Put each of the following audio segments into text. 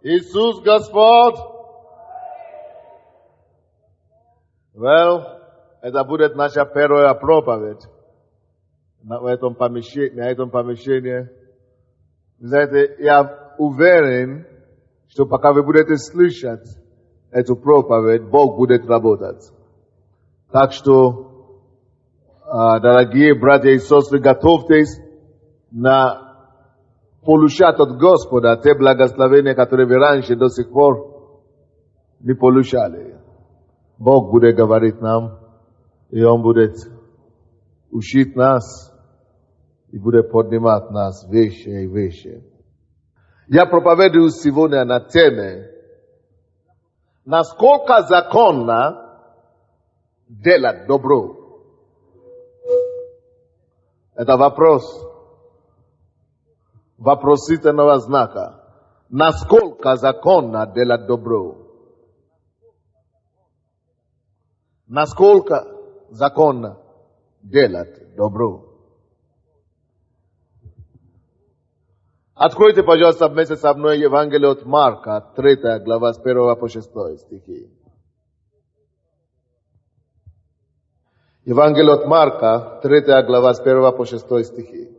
Иисус Господь. Well, это будет наша первая проповедь на этом помещении. Знаете, я уверен, что пока вы будете слышать эту проповедь, Бог будет работать. Так что, дорогие братья и сестры, готовьтесь на получать от Господа те благословения, которые вы раньше до сих пор не получали. Бог будет говорить нам, и Он будет учить нас, и будет поднимать нас выше и выше. Я проповедую сегодня на теме, насколько законно делать добро. Это вопрос вопросительного знака. Насколько законно делать добро? Насколько законно делать добро? Откройте, пожалуйста, вместе со мной Евангелие от Марка, 3 глава, с 1 по 6 стихи. Евангелие от Марка, 3 глава, с 1 по 6 стихи.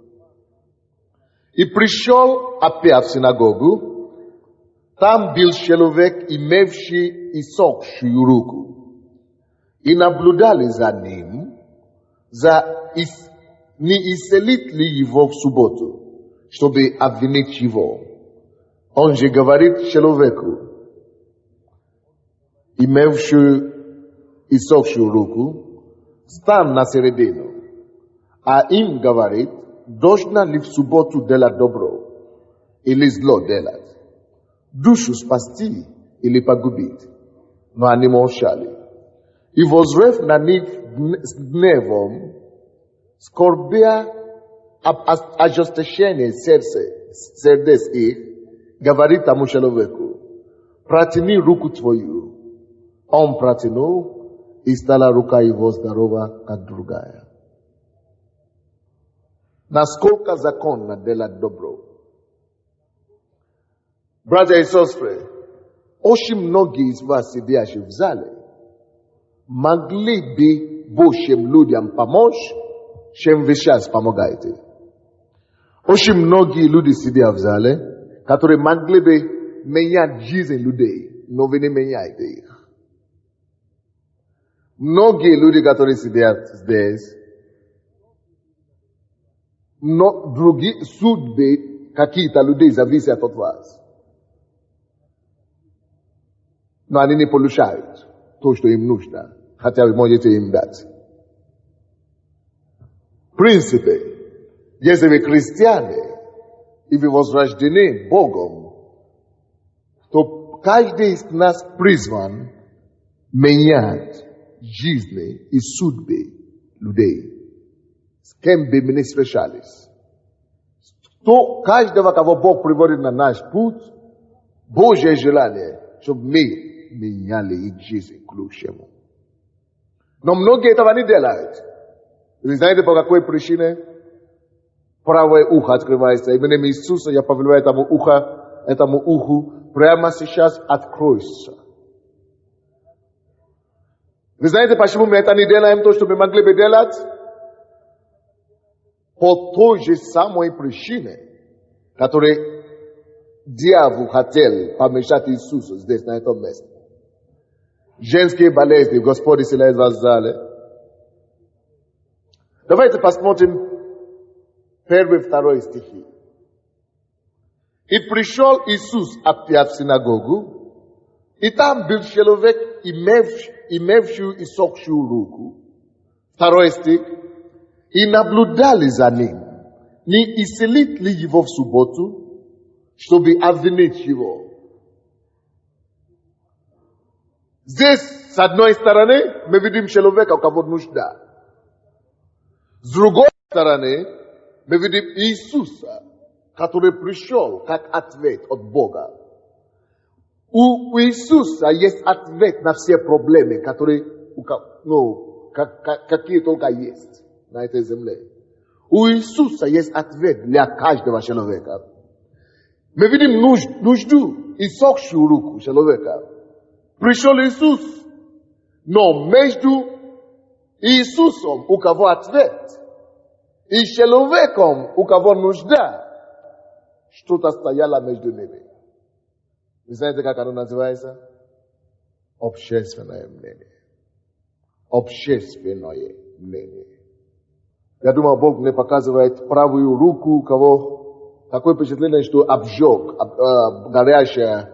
«И пришел опять в синагогу, там был человек, имевший иссохшую руку, и наблюдали за ним, не исцелит ли его в субботу, чтобы обвинить его. Он же говорит человеку, имевшую иссохшую руку, стань на середину, а им говорит, должна ли в субботу делать добро или зло делать, душу спасти или погубить. Но они молчали. И возрев на них с гневом, скорбя об ожесточении сердец их, говорит тому человеку, протяни руку твою. Он протянул, и стала рука его здорова, как другая. Насколько законно делать добро? Братья и сестры, очень многие из вас, сидящие в зале, могли бы большим людям помочь, чем вы сейчас помогаете. Очень многие люди сидят в зале, которые могли бы менять жизнь людей, но вы не меняете их. Многие люди, которые сидят здесь, но другие судьбы какие-то людей зависят от вас. Но они не получают то, что им нужно, хотя вы можете им дать. В принципе, если вы христиане, и вы возрождены Богом, то каждый из нас призван менять жизни и судьбы людей. С кем бы мы ни встречались. То каждого, кого Бог приводит на наш путь, Божье желание, чтобы мы меняли их жизнь к лучшему. Но многие этого не делают. Вы знаете, по какой причине? Правое ухо открывается. Именем Иисуса я повелеваю этому уху, прямо сейчас откройся. Вы знаете, почему мы это не делаем, то, что мы могли бы делать? По той же самой причине, которой дьявол хотел помешать Иисусу здесь, на этом месте. Женские болезни, Господь исцеляет вас в зале. Давайте посмотрим 1-2 стихи. «И пришел Иисус опять в синагогу, и там был человек, имевший иссохшую руку». 2 стих. «И наблюдали за ним, не исцелит ли его в субботу, чтобы обвинить его». Здесь, с одной стороны, мы видим человека, у кого нужда. С другой стороны, мы видим Иисуса, который пришел как ответ от Бога. У Иисуса есть ответ на все проблемы, которые, какие только есть на этой земле. У Иисуса есть ответ для каждого человека. Мы видим нужду isok shuruku sheloveka. Prishol Isus. No mejdu Isusom ukavo atvet. I shelovekom ukavo нужда. Что-то стояло между ними. Вы знаете, как оно называется? Общественное мнение. Общественное мнение. Я думаю, Бог мне показывает правую руку, у кого такое впечатление, что обжег, горячая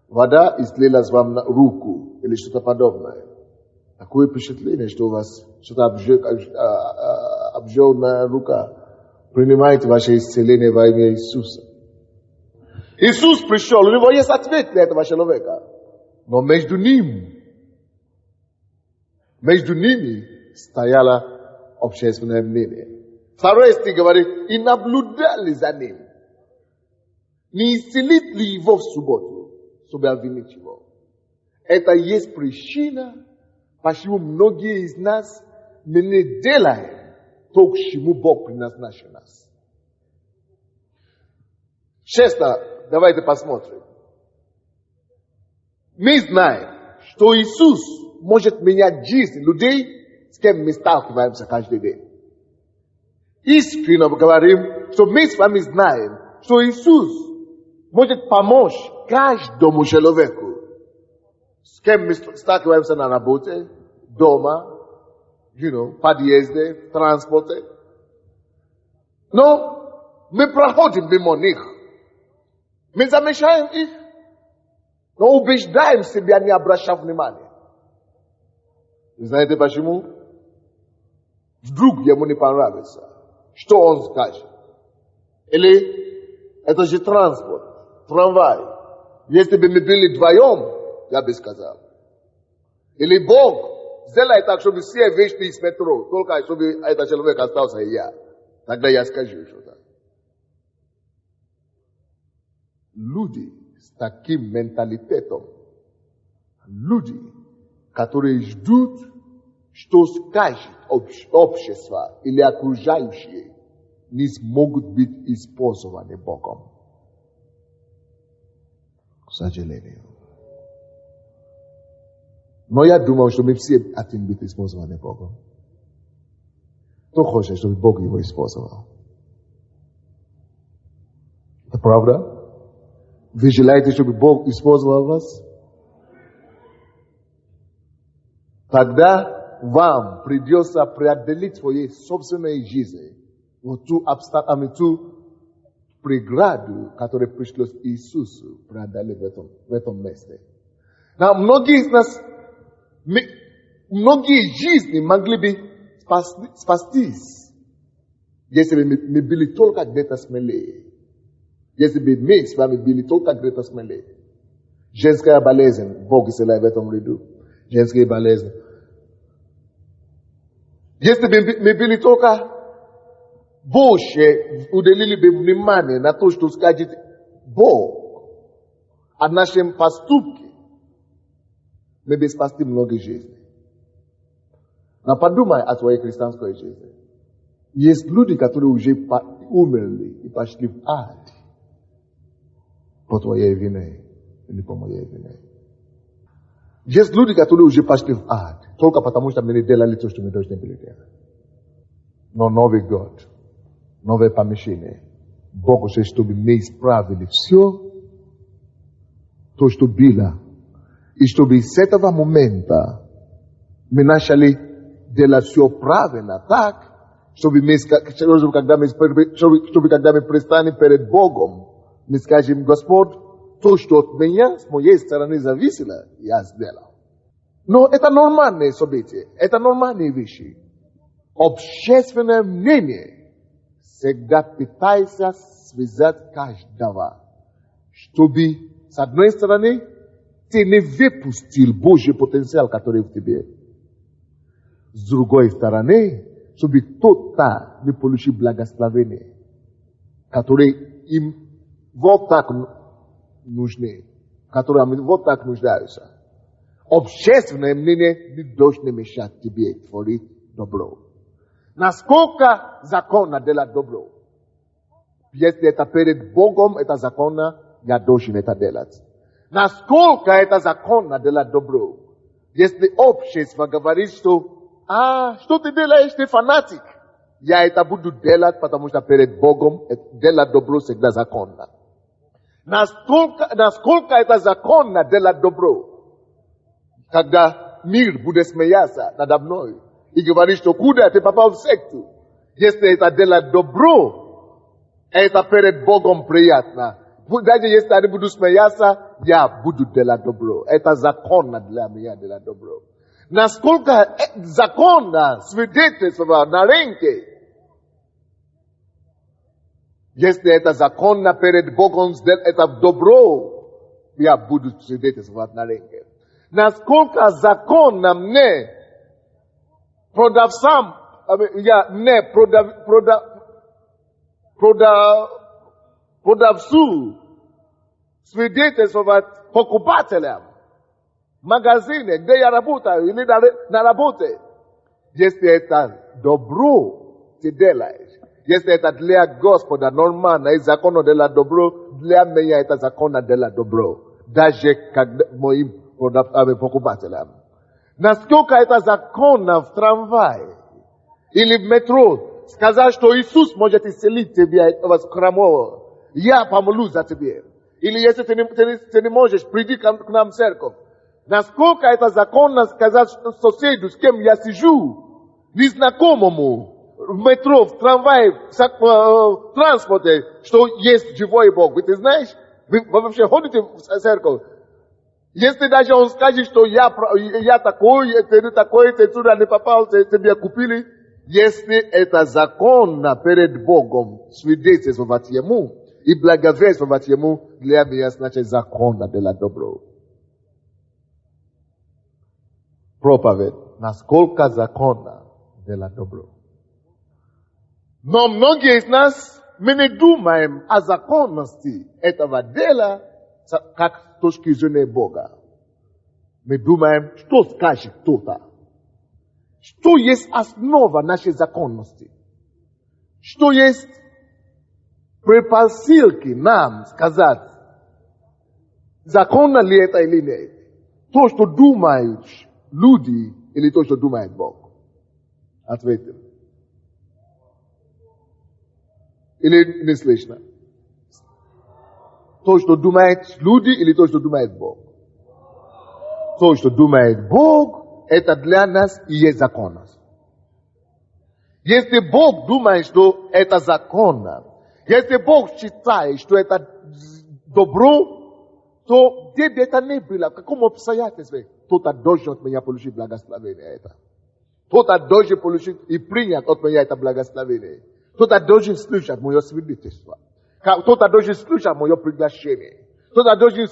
вода и слилась вам на руку или что-то подобное. Такое впечатление, что у вас что-то обжженная рука. Принимайте ваше исцеление во имя Иисуса. Иисус пришел, у него есть ответ для этого человека. Но между ними стояло общественное мнение. Второй стих говорит, и наблюдали за ним. Не исцелит ли его в субботу, чтобы обвинить его? Это есть причина, почему многие из нас не делаем то, к чему Бог предназначил нас. Честно, давайте посмотрим. Мы знаем, что Иисус может менять жизнь людей, с кем мы сталкиваемся каждый день. Искренне говорим, что мы с вами знаем, что Иисус может помочь каждому человеку, с кем мы сталкиваемся на работе, дома, в подъезде, в транспорте. Но мы проходим мимо них. Мы замечаем их, но убеждаем себя не обращать внимания. Вы знаете почему? Вдруг ему не понравится. Что он скажет? Или это же транспорт, трамвай. Если бы мы были вдвоем, я бы сказал. Или Бог сделай так, чтобы все вышли из метро, только чтобы этот человек остался и я. Тогда я скажу что-то. Люди с таким менталитетом, люди, которые ждут, что скажет общество или окружающие, не смогут быть использованы Богом. К сожалению. Но я думал, что мы все хотим быть использованы Богом. Кто хочет, чтобы Бог его использовал? Это правда? Вы желаете, чтобы Бог использовал вас? Тогда вам придется преодолеть своей собственной жизни вот ту преграду, которую пришлось Иисусу преодолеть в этом месте. Но многие из нас, многие жизни могли бы спастись, если бы мы были только где-то смелее. Если бы мы с вами были только где-то смелее. Женская болезнь, Бог исцеляет в этом ряду. Женские болезни. Если бы мы были только больше уделили бы внимание на то, что скажет Бог о нашем поступке, мы бы спасли много жизней. Но подумай о твоей христианской жизни. Есть люди, которые уже умерли и пошли в ад по твоей вине или по моей вине. Есть люди, которые уже пошли в ад только потому, что мы не делали то, что мы должны были делать. Но новый год, новое помещение. Бог хочет, чтобы мы исправили все то, что было. И чтобы с этого момента мы начали делать все правильно так, чтобы когда мы предстанем перед Богом, мы скажем: Господь, то, что от меня, с моей стороны зависело, я сделал. Но это нормальные события, это нормальные вещи. Общественное мнение всегда пытается связать каждого, чтобы, с одной стороны, ты не выпустил Божий потенциал, который в тебе. С другой стороны, чтобы кто-то не получил благословение, которое им вот так нужны, которые вот так нуждаются. Общественное мнение не должно мешать тебе творить добро. Насколько законно делать добро? Если это перед Богом, это законно, я должен это делать. Насколько это законно для добро? Если общество говорит, что что ты делаешь, ты фанатик. Я это буду делать, потому что перед Богом делать добро всегда законно. Насколько это законно делать добро? Когда мир будет смеяться надо мной и говорит, что куда ты попал в секту? Если это делать добро, это перед Богом приятно. Даже если они будут смеяться, я буду делать добро. Это законно для меня делать добро. Насколько законно свидетельство на рынке? Если это законно перед Богом, это добро, я буду свидетельствовать на рынке. Насколько законно мне продавцам, продавцу свидетельствовать покупателям в магазине, где я работаю или на работе. Если это добро ты делаешь, если это для Господа нормально и законно делать добро, для меня это законно делать добро. Даже как моим покупателям. Насколько это законно в трамвае или в метро сказать, что Иисус может исцелить тебя от хромого. Я помолюсь за тебя. Или если ты не можешь, приди к нам в церковь. Насколько это законно сказать соседу, с кем я сижу, незнакомому, в метро, в трамвае, в транспорте, что есть живой Бог. Вы знаешь, вы вообще ходите в церковь. Если даже он скажет, что я такой, ты не такой, ты туда не попал, тебя купили. Если это законно перед Богом, свидетельствовать Ему и благовествовать Ему, для меня значит законно делать добро. Проповедь. Насколько законно делать добро. Но многие из нас, мы не думаем о законности этого дела, как с точки зрения Бога. Мы думаем, что скажет кто-то. Что есть основа нашей законности? Что есть предпосылки нам сказать, законно ли это или нет? То, что думают люди, или то, что думает Бог? Ответим. Или не слышно? То, что думают люди, или то, что думает Бог? То, что думает Бог, это для нас и есть законность. Если Бог думает, что это законно, если Бог считает, что это добро, то где бы это ни было, в каком обстоятельстве, кто-то должен от меня получить благословение это. Кто-то должен получить и принять от меня это благословение. Кто-то должен слушать мое свидетельство. Кто-то должен слушать мое приглашение. Кто-то должен...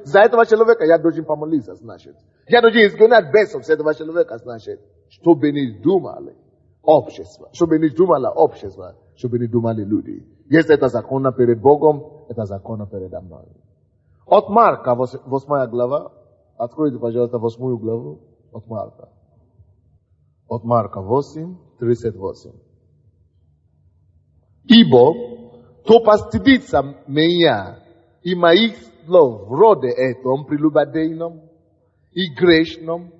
За этого человека я должен помолиться, значит. Я должен изгнать бесов с этого человека, значит. Чтобы не думали общество. Чтобы не думало общество. Чтобы не думали люди. Если это законно перед Богом, это законно перед мной. От Марка, 8 глава. Откройте, пожалуйста, 8 главу. От Марка. От Марка 8, 38. Ибо то постыдится меня и моих слов в роде этом прелюбодейном и грешном,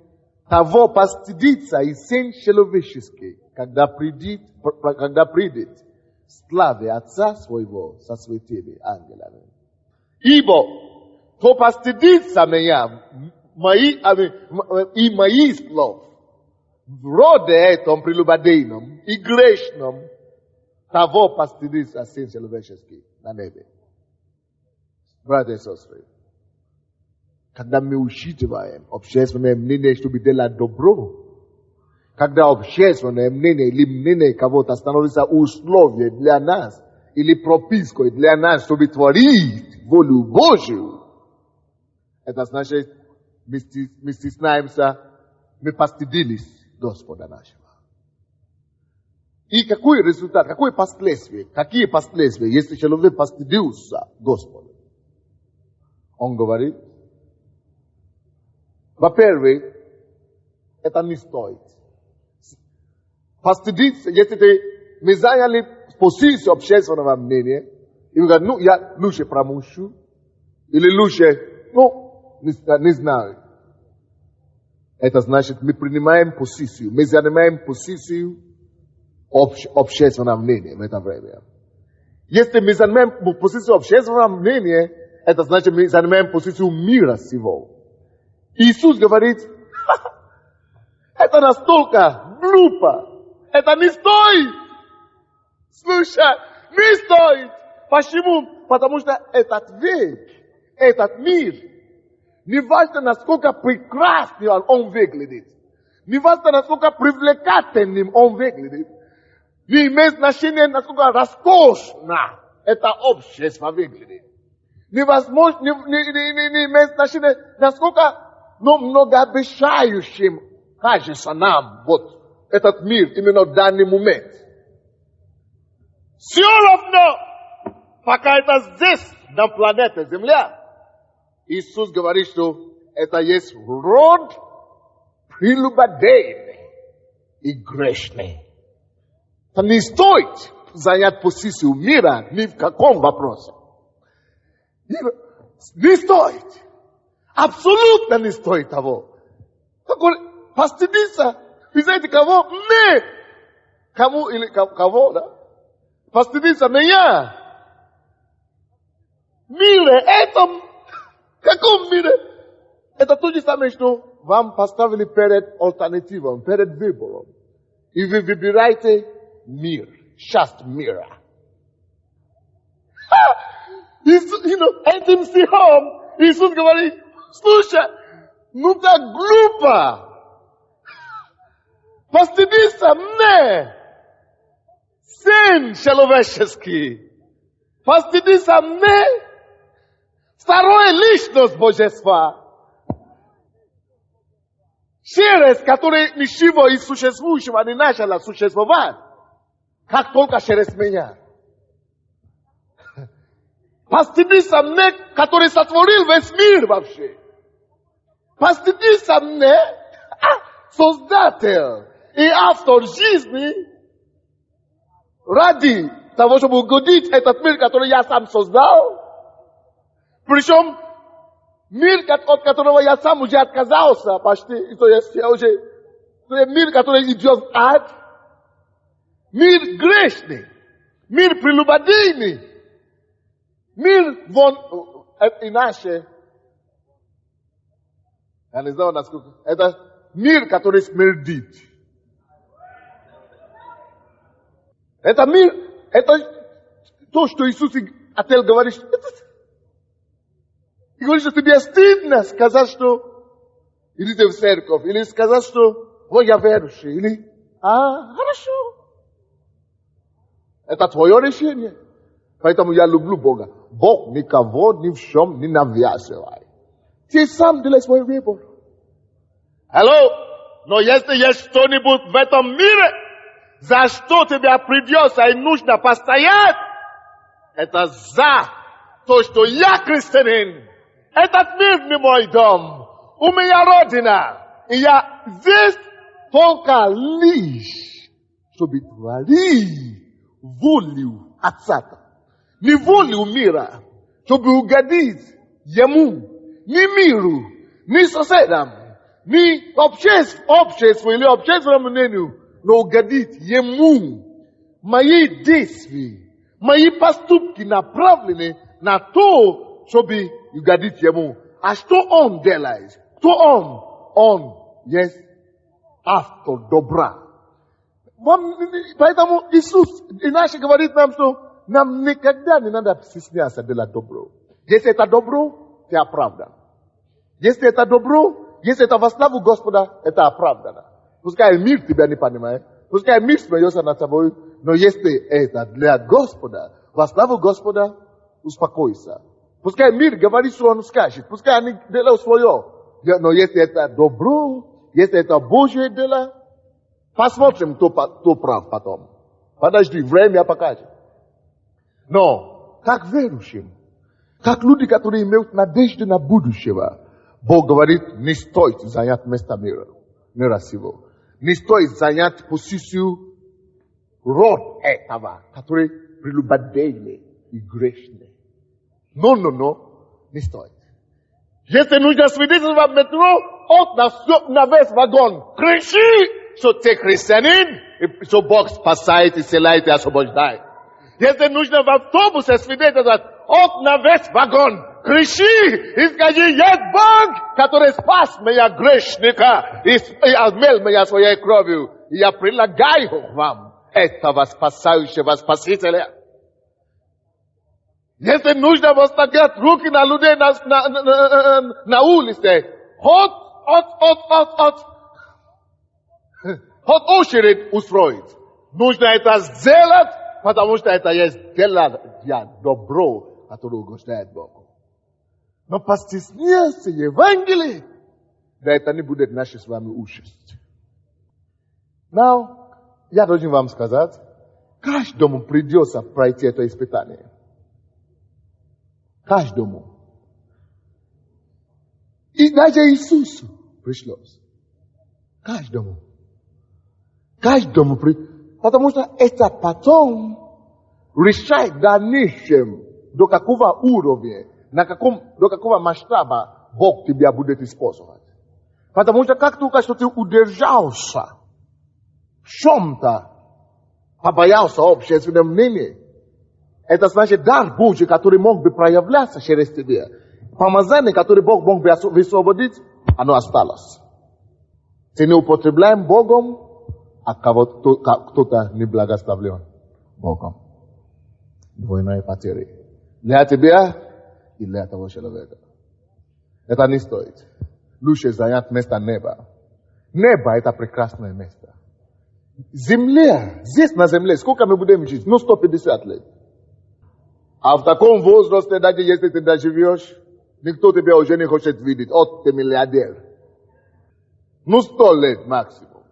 того постыдится и Сын Человеческий, когда придет в славе Отца Своего со святыми ангелами. Ибо то постыдится меня и моих слов в роде этом прелюбодейном и грешном, того постыдится Сын Человеческий на небе. Братья и сестры, когда мы учитываем общественное мнение, чтобы делать добро, когда общественное мнение или мнение кого-то становится условием для нас, или пропиской для нас, чтобы творить волю Божию, это значит, мы стесняемся, мы постыдились Господа нашего. И какой результат, какие последствия, если человек постыдился Господа? Он говорит, во-первых, это не стоит. Постыдиться, если мы заняли позицию общественного мнения, и мы говорим, я лучше промолчу, Или лучше, не знаю. Это значит, мы принимаем позицию, мы занимаем позицию общественного мнения в это время. Если мы занимаем позицию общественного мнения, это значит, мы занимаем позицию мира сего. Иисус говорит, это настолько глупо, это не стоит. Слушай, не стоит. Почему? Потому что этот век, этот мир, не важно, насколько прекрасным он выглядит, не важно, насколько привлекательным он выглядит, не имеет значения, насколько роскошно это общество выглядит. Невозможно, не имеет значения, насколько многообещающим кажется нам вот этот мир именно в данный момент. Все равно, пока это здесь, на планете Земля, Иисус говорит, что это есть род прелюбодейный и грешный. Это не стоит занять позицию мира ни в каком вопросе. Не стоит. Абсолютно не стоит того. Постыдиться. Вы знаете, кого? Не. Кому или кого, да? Постыдиться не я. Мире, этом. В каком мире? Это то же самое, что вам поставили перед альтернативой, перед выбором. И вы выбираете мир, часть мира. Этим стихом Иисус говорит, слушай, ну так глупо. Постыдиться мне. Сын человеческий. Постыдиться мне. Вторая личность Божества. Через который ничего из существующего не начало существовать. Как только через меня. Постыдиться мне, который сотворил весь мир вообще. Постыдиться мне, Создатель и автор жизни, ради того, чтобы угодить этот мир, который я сам создал. Причем мир, от которого я сам уже отказался почти, то есть мир, который идет в ад. Мир грешный, мир прелюбодейный, мир иначе. Я не знаю, насколько. Это мир, который смердит. Это мир, это то, что Иисус отель говорит. И говорит, что тебе стыдно сказать, что идите в церковь, или сказать, что вот я верующий, или хорошо. Это твое решение. Поэтому я люблю Бога. Бог никого ни в чем не навязывает. Ты сам делай свой выбор. Алло, но если есть что-нибудь в этом мире, за что тебе придется и нужно постоять, это за то, что я христианин. Этот мир не мой дом. У меня родина. И я здесь только лишь, чтобы творить волю Отца. Не волю мира, чтобы угодить ему, ни миру, ни соседям, ни обществу или общественному мнению, но угодить ему. Мои действия, мои поступки направлены на то, чтобы угодить ему. А что он делает? Кто он? Он есть автор добра. Поэтому Иисус иначе говорит нам, что нам никогда не надо стесняться делать добро. Если это добро, ты оправдан. Если это добро, если это во славу Господа, это оправдано. Пускай мир тебя не понимает, пускай мир смеется над тобой, но если это для Господа, во славу Господа, успокойся. Пускай мир говорит, что он скажет, пускай они делают свое. Но если это добро, если это Божье дело, посмотрим, кто прав потом. Подожди, время покажет. Но, как верующим, как люди, которые имеют надежду на будущего, Бог говорит, не стоит занять место мира сего. Не стоит занять позицию род этого, который прелюбодейный и грешный. Но. не стоит. Если нужно свидетельство в метро, на весь вагон кричи, что ты христианин, и что Бог спасает, исцеляет и освобождает. Если нужно в автобусе свидетельствовать, на весь вагон кричи и скажи, есть Бог, который спас меня грешника и омыл меня своей кровью. И я предлагаю вам этого спасающего Спасителя. Если нужно возлагать руки на людей на улице, очередь устроить. Нужно это сделать, потому что это есть дело для добро, которое угождает Богу. Но постесняться Евангелия, да это не будет нашей с вами участь. Now, я должен вам сказать, каждому придется пройти это испытание. Каждому. И даже Иисусу пришлось. Каждому. Потому что это потом решает в дальнейшем, до какого уровня, до какого масштаба Бог тебя будет использовать. Потому что как только что ты удержался в чем-то, побоялся общественного мнения, это значит дар Божий, который мог бы проявляться через тебя. Помазание, которое Бог мог бы высвободить, оно осталось. Ты не употребляем Богом, а кто-то не благословлен Богом. Двойная потеря. Для тебя и для того человека. Это не стоит. Лучше занять место неба. Небо – это прекрасное место. Земля, здесь на земле, сколько мы будем жить? 150 лет. А в таком возрасте, даже если ты доживешь, никто тебя уже не хочет видеть. Ты миллиардер. 100 лет максимум.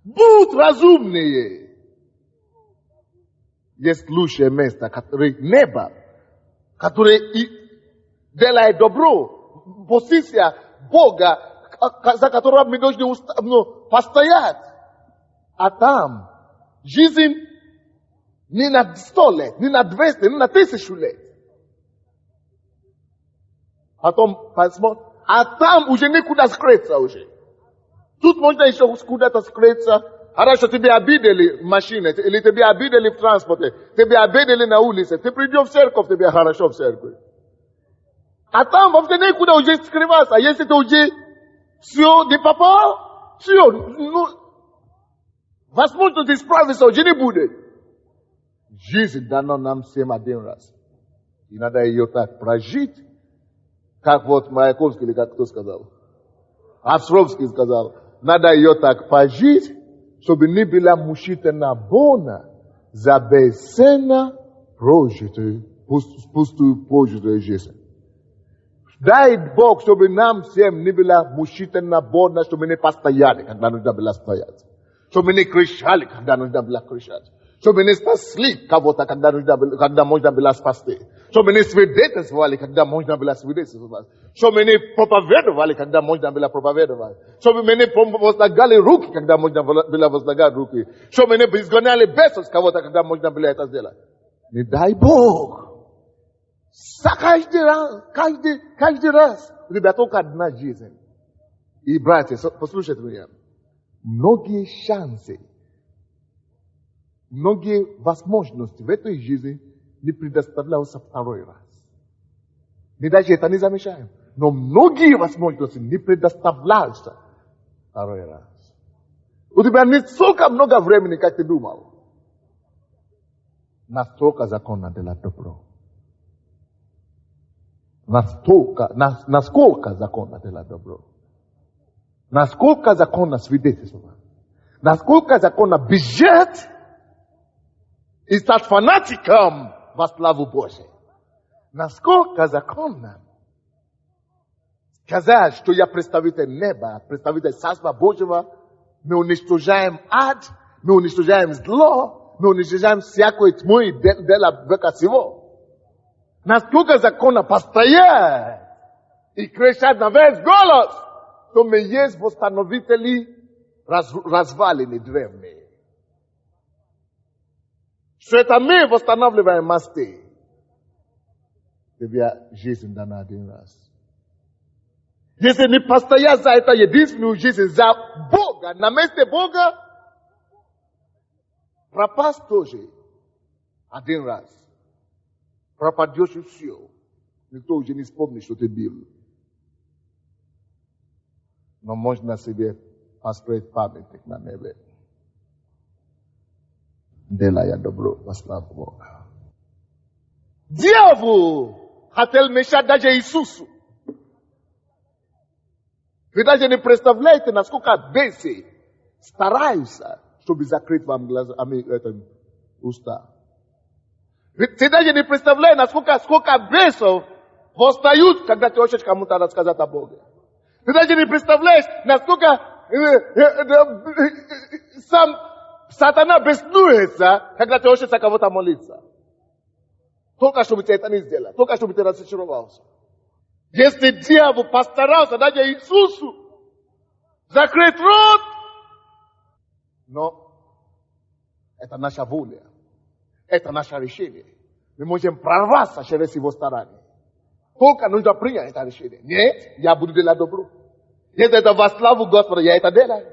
Будь разумнее. Есть лучшее место, небо, которое делает добро. Позиция Бога, за которого мы должны постоять. А там жизнь не на 100 лет, не на 200, не на 1000 лет. Потом посмотрим. А там уже некуда скрыться уже. Тут можно еще куда-то скрыться. Хорошо, тебя обидели в машине, или тебя обидели в транспорте, тебя обидели на улице. Ты придешь в церковь, тебе хорошо в церкви. А там вообще некуда уже скрываться. А если ты уже все не попал, все, возможно, исправиться уже не будет. Жизнь дана нам всем один раз. И надо ее так прожить, как вот Маяковский, или как кто сказал? Островский сказал, надо ее так прожить, чтобы не была мучительна bona за бесценно прожитую, пустую прожитую жизнь. Дай Бог, чтобы нам всем не была мучительна bona, чтобы не постояли, когда нужно было стоять. Чтобы не кричали, когда нужно было кричать. Чтобы не спасли кого-то, когда можно было спасти. Чтобы не свидетельствовали, когда можно было свидетельствовать. Чтобы не проповедовали, когда можно было проповедовать. Чтобы не возлагали руки, когда можно было возлагать руки. Чтобы не изгоняли бесов с кого-то, когда можно было это сделать. Не дай Бог. Каждый раз. У тебя только одна жизнь. И, братья, послушайте меня. Многие шансы, многие возможности в этой жизни не предоставляются второй раз. Мы даже это не замечаем. Но многие возможности не предоставляются второй раз. У тебя не столько много времени, как ты думал. Настолько законно делать добро. Насколько законно делать добро. Насколько законно свидетельствовать. Насколько законно бежать и стать фанатиком во славу Божию. Насколько законно сказать, что я представитель неба, представитель Царства Божьего, мы уничтожаем ад, мы уничтожаем зло, мы уничтожаем всякую тьму и дело века сего. Насколько законно постоять и кричать на весь голос, что мы есть восстановители развалины древние. Что это мы восстанавливаем мосты. Тебе жизнь дана один раз. Если не постоять за это единственную жизнь, за Бога, на месте Бога, пропасть тоже один раз. Пропадешь и все. Никто уже не вспомнит, что ты был. Но можно себе построить памятник на небе. Делая добро во славу Бога. Дьявол хотел мешать даже Иисусу. Вы даже не представляете, насколько бесы стараются, чтобы закрыть вам глаза, уста. Вы даже не представляете, сколько бесов восстают, когда ты хочешь кому-то рассказать о Боге. Ты даже не представляешь, насколько сам сатана беснуется, когда ты хочешь кого-то молиться. Только чтобы ты это не сделал, только чтобы ты разочаровался. Если дьявол постарался даже Иисусу закрыть рот, но это наша воля, это наше решение. Мы можем прорваться через его старание. Только нужно принять это решение. Нет, я буду делать добро. Если это во славу Господа, я это делаю.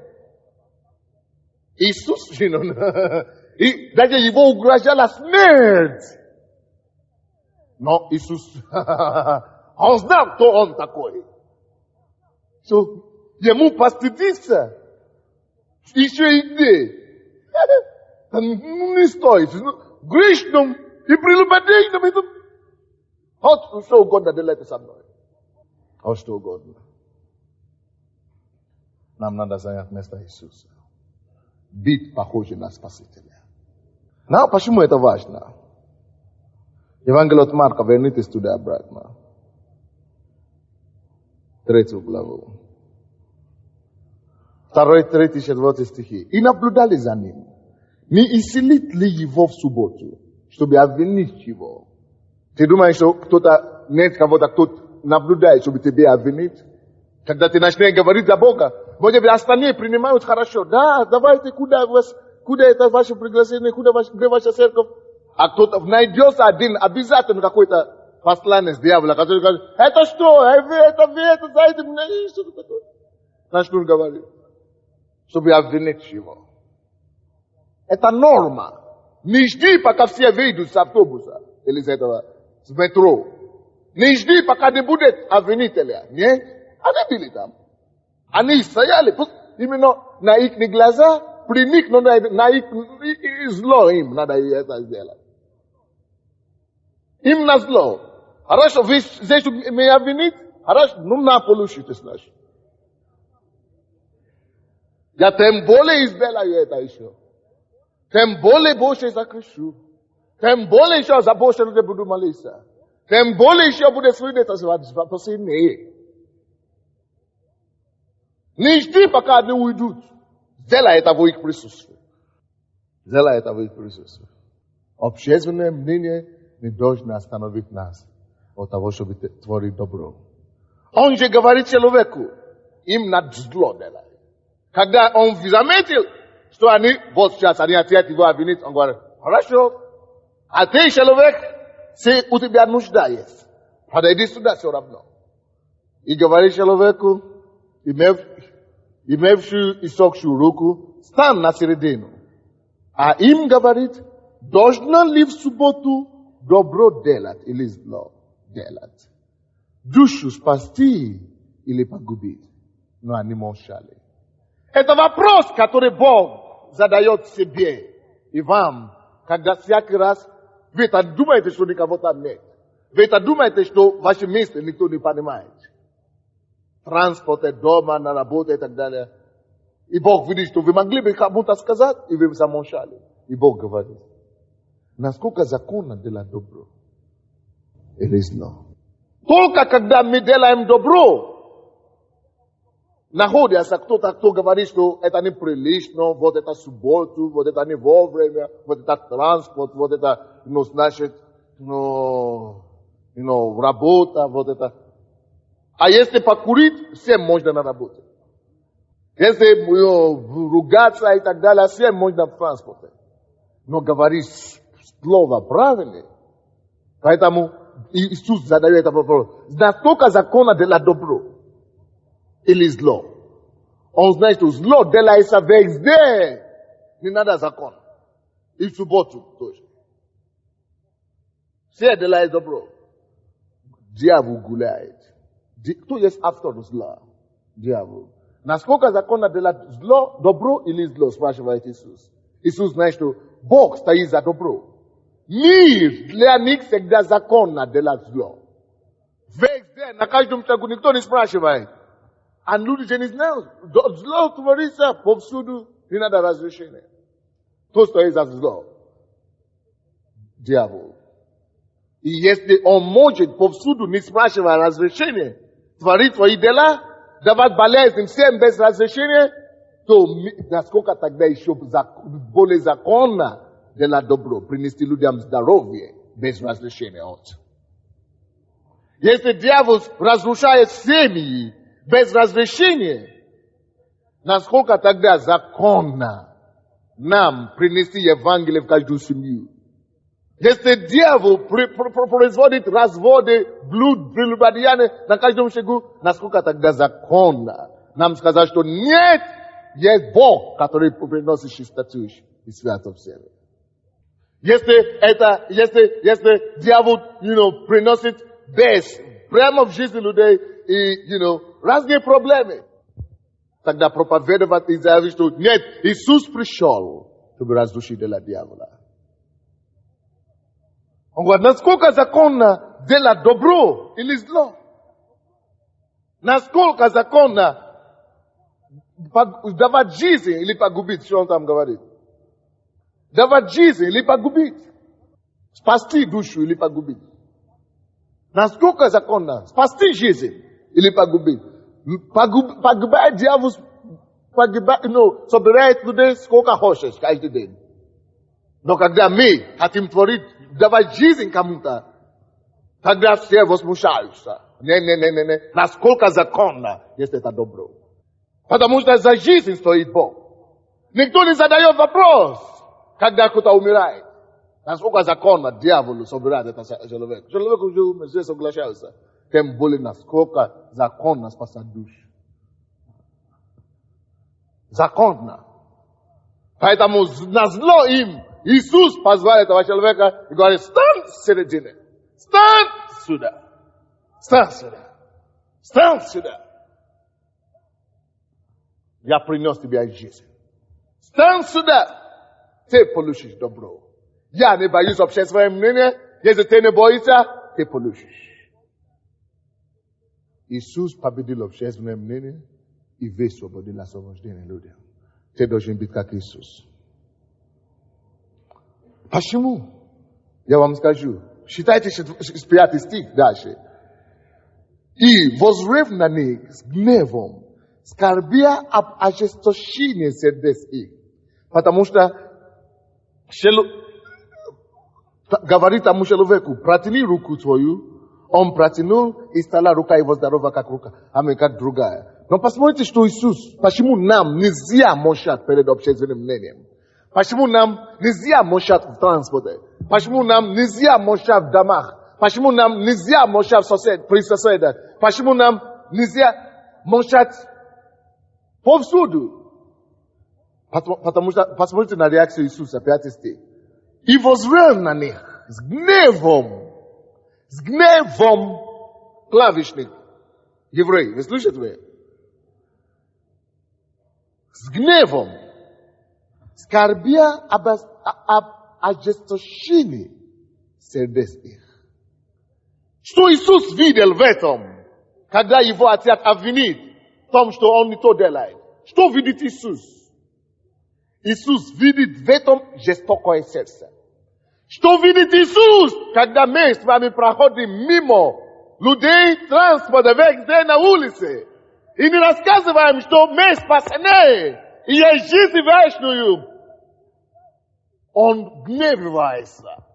Иисус, и даже его угрожала смерть. Но Иисус, он знал, кто он такой. Ему постыдиться, еще идти. Не стоит. Грешным и прелюбодейным. Вот что угодно делайте со мной. Вот что угодно. Нам надо занять место Иисуса. Быть похожим на Спасителя. Но почему это важно? Евангелие от Марка, вернитесь туда обратно. 3 главу. 2-3 стихи. И наблюдали за ним. Не исцелит ли его в субботу, чтобы обвинить его? Ты думаешь, что кто-то, нет кого-то, кто наблюдает, чтобы тебя обвинить? Когда ты начнешь говорить за Бога, может быть, остальные принимают хорошо. Да, давайте, куда это ваше приглашение, где ваша церковь? А кто-то найдется один, обязательно какой-то посланец дьявола, который говорит, это что? Это знаете, мне что-то такое. Начнут говорить, чтобы обвинить его. Это норма. Не жди, пока все выйдут с автобуса или с метро. Не жди, пока не будет обвинителя. Нет? Они были там. Они стояли. Именно на их глаза, при них, но на их зло им надо это сделать. Им на зло. Хорошо, вы здесь меня обвинить? Хорошо, ну на получите, значит. Я тем более сделаю это еще. Тем более больше закрешу. Тем более еще за больше люди буду молиться. Тем более еще будет свидетельствовать посильнее. Не жди, пока они уйдут. Сделай это в их присутствии. Сделай это в их присутствии. Общественное мнение не должно остановить нас от того, чтобы творить добро. Он же говорит человеку, им надо зло делать. Когда он заметил, что они, вот сейчас, они хотят его обвинить, он говорит, хорошо, а ты, человек, у тебя нужда есть. Подойди сюда все равно. И говорит человеку, имевшую иссохшую руку, стань на середину. А им говорит, должно ли в субботу добро делать или зло делать? Душу спасти или погубить? Но они молчали. Это вопрос, который Бог задает себе и вам, когда всякий раз вы это думаете, что никого там нет. Вы это думаете, что ваши мысли никто не понимает. Транспорт, дома, на работу и так далее. И Бог видит, что вы могли бы кому-то сказать, и вы замолчали. И Бог говорит, насколько законно делать добро или зло. Только когда мы делаем добро, находится кто-то, кто говорит, что это неприлично, вот это субботу, вот это не вовремя, вот это транспорт, вот это, значит, работа, вот это. А если покурить, всем можно на работе. Если ругаться и так далее, всем можно в транспорте. Но говорить слово правильное. Поэтому Isus zadaje ta proprio. Naskoka zakona della dobro. Ili zlo. On zna što zlo dela isa vegzde. Ni nada zakon. I subotu tož. Sve dela je dobro. Diavol gulait. To jest after zla. Diavol. Naskoka zakona dela zlo, dobro ili zlo, spрашивает Иисус. Иисус знает, что Бог стоит за добро. Мир для них всегда законно дела зло. Везде, на каждом шагу никто не спрашивает. А люди же не знают. Зло творится повсюду, не надо разрешения. Кто стоит за зло? Дьявол. И если он может повсюду, не спрашивая разрешения, творить свои дела, давать болезнь всем без разрешения, то насколько тогда еще более законно дела добро, принести людям здоровье без разрешения от. Если дьявол разрушает семьи без разрешения, насколько тогда законно нам принести Евангелие в каждую семью? Если дьявол производит разводы, прелюбодеяния на каждом шагу, насколько тогда законно нам сказать, что нет, есть Бог, который приносит чистоту и святость в себе. Если дьявол, приносит бес прямо в жизни людей и, разные проблемы, тогда проповедовать и заявить, что нет, Иисус пришел, чтобы разрушить дела дьявола. Он говорит, насколько законно делать добро или зло? Насколько законно давать жизнь или погубить, что он там говорит? Давать жизнь или погубить? Спасти душу или погубить? Насколько законно спасти жизнь или погубить? Погибает дьявол, собирает людей сколько хочешь каждый день. Но когда мы хотим творить, давать жизнь кому-то, тогда все возмущаются. Не. Насколько законно, если это добро? Потому что за жизнь стоит Бог. Никто не задает вопрос, когда кто-то умирает. Насколько законно дьяволу собирать это человек. Человек уже умер, все соглашаются. Тем более, насколько законно спасать душу. Законно. Поэтому на зло им Иисус позвал этого человека и говорит, стань в середине. Стань сюда. Стань сюда. Стань сюда. Я принес тебе жизнь. Стань сюда. Ты получишь добро. Я не боюсь общественного мнения. Если ты не боишься, ты получишь. Иисус победил общественное мнение и высвободил освобождение людям. Ты должен быть как Иисус. Почему? Я вам скажу. Считайте 5 стих дальше. И возрев на них с гневом, скорбя об ожесточении сердец их. Потому что говорит тому человеку, протяни руку твою, он протянул, и стала рука его здорова, как рука, а не как другая. Но посмотрите, что Иисус, почему нам нельзя молчать перед общественным мнением? Почему нам нельзя молчать в транспорте? Почему нам нельзя молчать в домах? Почему нам нельзя молчать при соседях? Почему нам нельзя молчать повсюду? Потому что, посмотрите на реакцию Иисуса, 5 стих. И возрел на них с гневом, клавишник, еврей, вы слышите вы? С гневом, скорбя об ожесточении сердец их. Что Иисус видел в этом, когда его отец обвинит в том, что он не то делает? Что видит Иисус? Иисус видит в этом жестокое сердце. Что видит Иисус, когда мы с вами проходим мимо людей, транспорта, везде на улице, и не рассказываем, что мы спасены, и есть жизнь вечную? Он гневается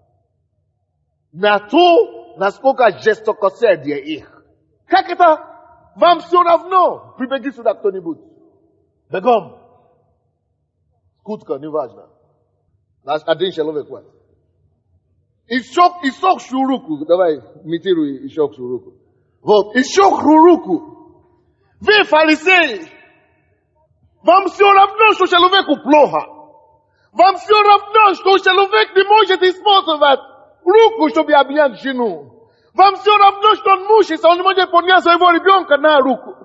на то, насколько жестокосердие их. Как это? Вам все равно. Прибеги сюда кто-нибудь. Бегом. Скутка, неважно. Один человек. Ishok shuruku. Давай, митируй ishok shuruku. Вот, ishok shuruku. Вы, фарисеи, вам все равно, что человеку плохо. Вам все равно, что человек не может использовать руку, чтобы обнять жену. Вам все равно, что он мучается, он не может поднять своего ребенка на руку.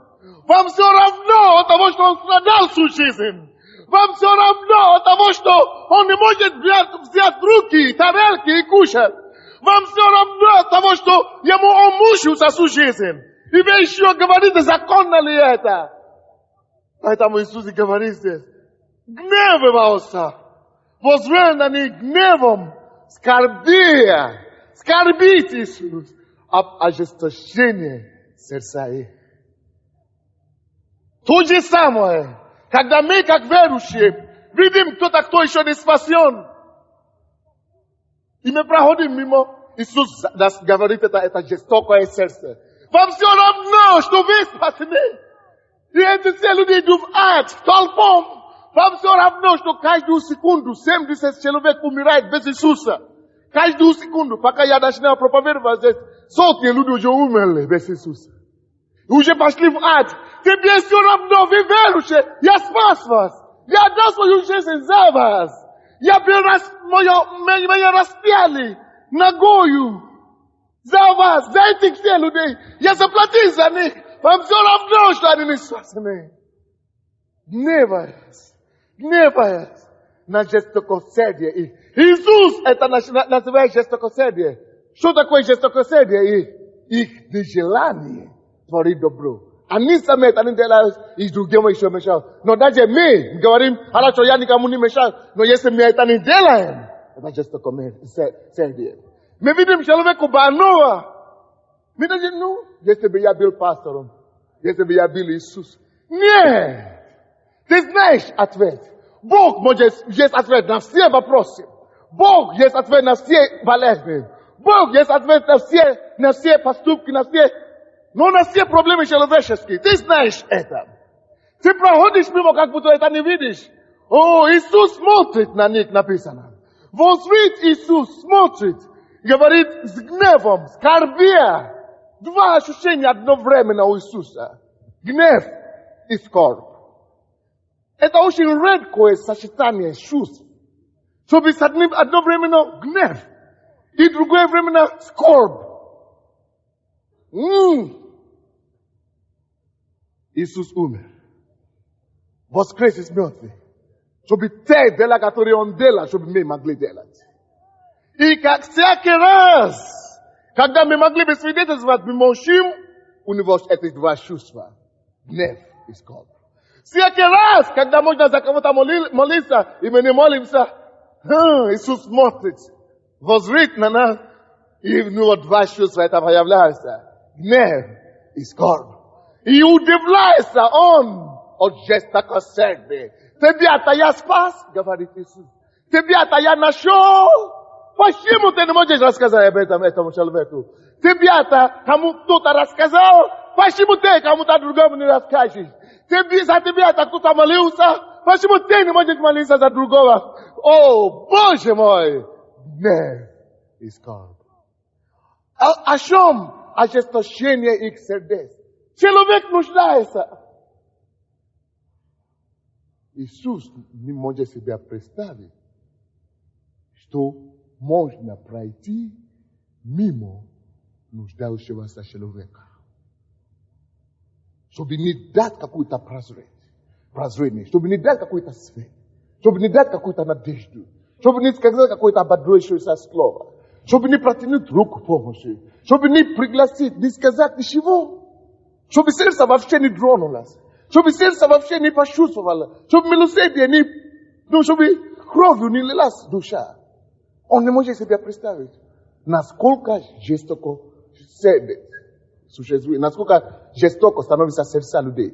Вам все равно от того, что он страдал всю жизнь. Вам все равно от того, что он не может взять руки, тарелки и кушать. Вам все равно от того, что ему он мучился всю жизнь. И вы еще говорите, законно ли это? Поэтому Иисус говорит здесь, гневался, воззвал на них гневом, скорбит Иисус об ожесточении сердца их. То же самое, когда мы, как верующие, видим кто-то, кто еще не спасен, и мы проходим мимо, Иисус нас говорит, это жестокое сердце. Вам все равно, что вы спасены. И эти все люди идут в ад, толпом. Вам все равно, что каждую секунду 70 человек умирает без Иисуса. Каждую секунду, пока я начинаю проповедовать здесь, сотни людей уже умерли без Иисуса. И уже пошли в ад. Тебе все равно, вы верующие, я спас вас. Я дал свою жизнь за вас. Меня распяли ногою за вас, за этих всех людей. Я заплатил за них. Вам все равно, что они не спасены. Гневаясь на жестокосердие их. Иисус это называет жестокосердие. Что такое жестокосердие? Их нежелание творить добро. Они сами это не делают, и другим еще мешают. Но даже мы говорим, хорошо, я никому не мешаю, но если мы это не делаем, это жестокосердие. Мы видим человека больного. Мы говорим, ну, если бы я был пастором, если бы я был Иисус. Нет! Ты знаешь ответ. Бог есть ответ на все вопросы. Бог есть ответ на все болезни. Бог есть ответ на все поступки, но на все проблемы человеческие. Ты знаешь это. Ты проходишь мимо, как будто это не видишь. О, Иисус смотрит на них, написано. Воззрит Иисус, смотрит, говорит с гневом, скорбя. Два ощущения одновременно у Иисуса. Гнев и скорбь. Это очень редкое сочетание чувств. Чтобы одновременно гнев и другое временно скорбь. Иисус умер. Воскрес из мертвых. Чтобы те дела, которые он делал, чтобы мы могли делать. И как всякий раз, когда мы могли бы свидетельствовать, мы молчим, у него эти два чувства. Гнев и скорбь. Всякий раз, когда можно за кого-то молиться, и мы не молимся, Иисус смотрит, воззрит на нас, и у него два чувства это появляются. Гнев и скорбь. И удивляется он от жестокосердия. Тебя-то я спас, говорит Иисус. Тебя-то я нашел. Почему ты не можешь рассказать об этом этому человеку? Тебя-то кому-то рассказал. Почему ты кому-то другому не расскажешь? За тебя-то кто-то молился. Почему ты не можешь молиться за другого? О, Боже мой! Гнев и скорбь. О чем ожесточение их сердец? Человек нуждается. Иисус не может себе представить, что можно пройти мимо нуждающегося человека. Чтобы не дать какой-то прозрение, чтобы не дать какой-то свет, чтобы не дать какую-то надежду, чтобы не сказать какое-то ободряющееся слово, чтобы не протянуть руку помощи, чтобы не пригласить, не сказать ничего, чтобы сердце вообще не тронулось, чтобы сердце вообще не почувствовало, чтобы милосердие не, чтобы кровью не лилась душа. Он не может себе представить, насколько жестоко существует, насколько жестоко становится сердца людей.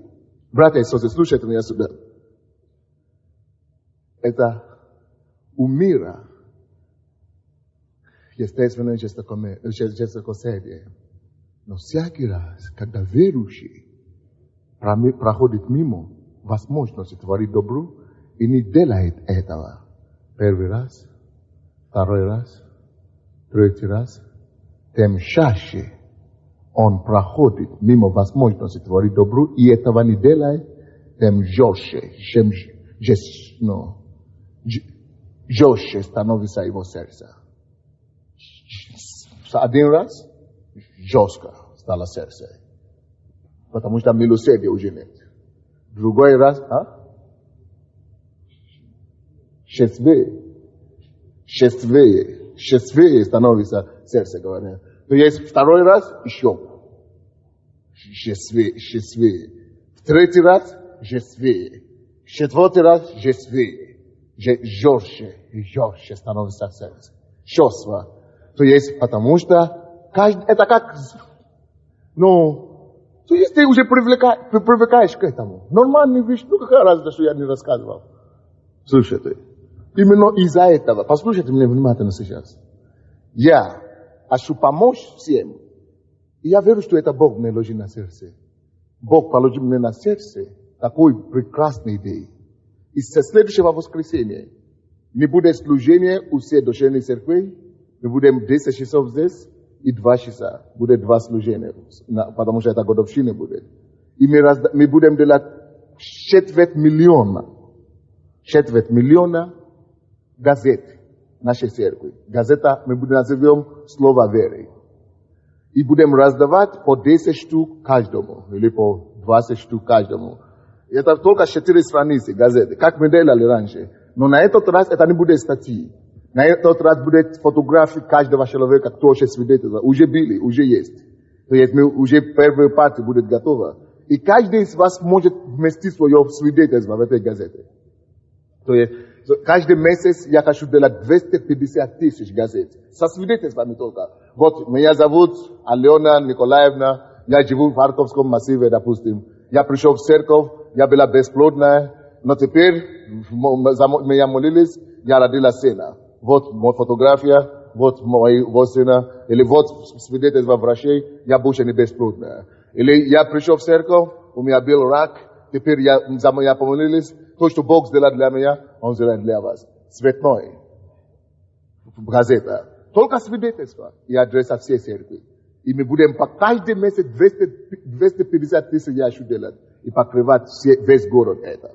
Братья и сестры, слушайте меня сюда. Это у мира естественное жестокосердие. Но всякий раз, когда верующий проходит мимо возможности творить добро и не делает этого первый раз, второй раз, Третий раз. Тем чаще он проходит мимо возможности творить добро, и этого не делает, тем жестче становится его сердце. Один раз жестко стало сердце, потому что милосердия уже нет. Другой раз, счастливее становится сердце, говорят. То есть второй раз еще счастливее. В третий раз счастливее. В четвертый раз счастливее. Жестче становится сердце. Чувство. То есть потому что это как, то есть ты уже привыкаешь к этому. Нормальная вещь, какая разница, что я не рассказывал. Слушайте, именно из-за этого, послушайте меня внимательно сейчас. Я хочу помочь всем. И я верю, что это Бог мне ложит на сердце. Бог положил мне на сердце такой прекрасной идеи. И со следующего воскресенья не будет служения у всей душевной церкви. Мы будем 10 часов здесь и 2 часа. Будет 2 служения, потому что это годовщина будет. И мы будем делать 4 миллиона газет нашей церкви. Газета мы будем назовем «Слово веры». И будем раздавать по 10 штук каждому, или по 20 штук каждому. И это только 4 страницы газеты, как мы делали раньше. Но на этот раз это не будет статьи. На этот раз будет фотографии каждого человека, кто уже свидетельствует. Уже были, уже есть. То есть уже первая партия будет готова. И каждый из вас может вместить свое свидетельство в этой газете. То есть каждый месяц я хочу делать 250 тысяч газет. Со свидетельствами только. Вот меня зовут Алена Николаевна, я живу в Харьковском массиве, допустим. Я пришел в церковь, я была бесплодная, но теперь меня молились, я родила сына. Вот моя фотография, вот сына, или вот свидетельство врачей, я больше не бесплодная. Или я пришел в церковь, у меня был рак, теперь за меня помолились, то, что Бог сделал для меня, Он сделает для вас. Цветной. Газета. Только свидетельство и адреса всей церкви. И мы будем по каждый месяц 250 тысяч я хочу делать. И покрывать весь город это.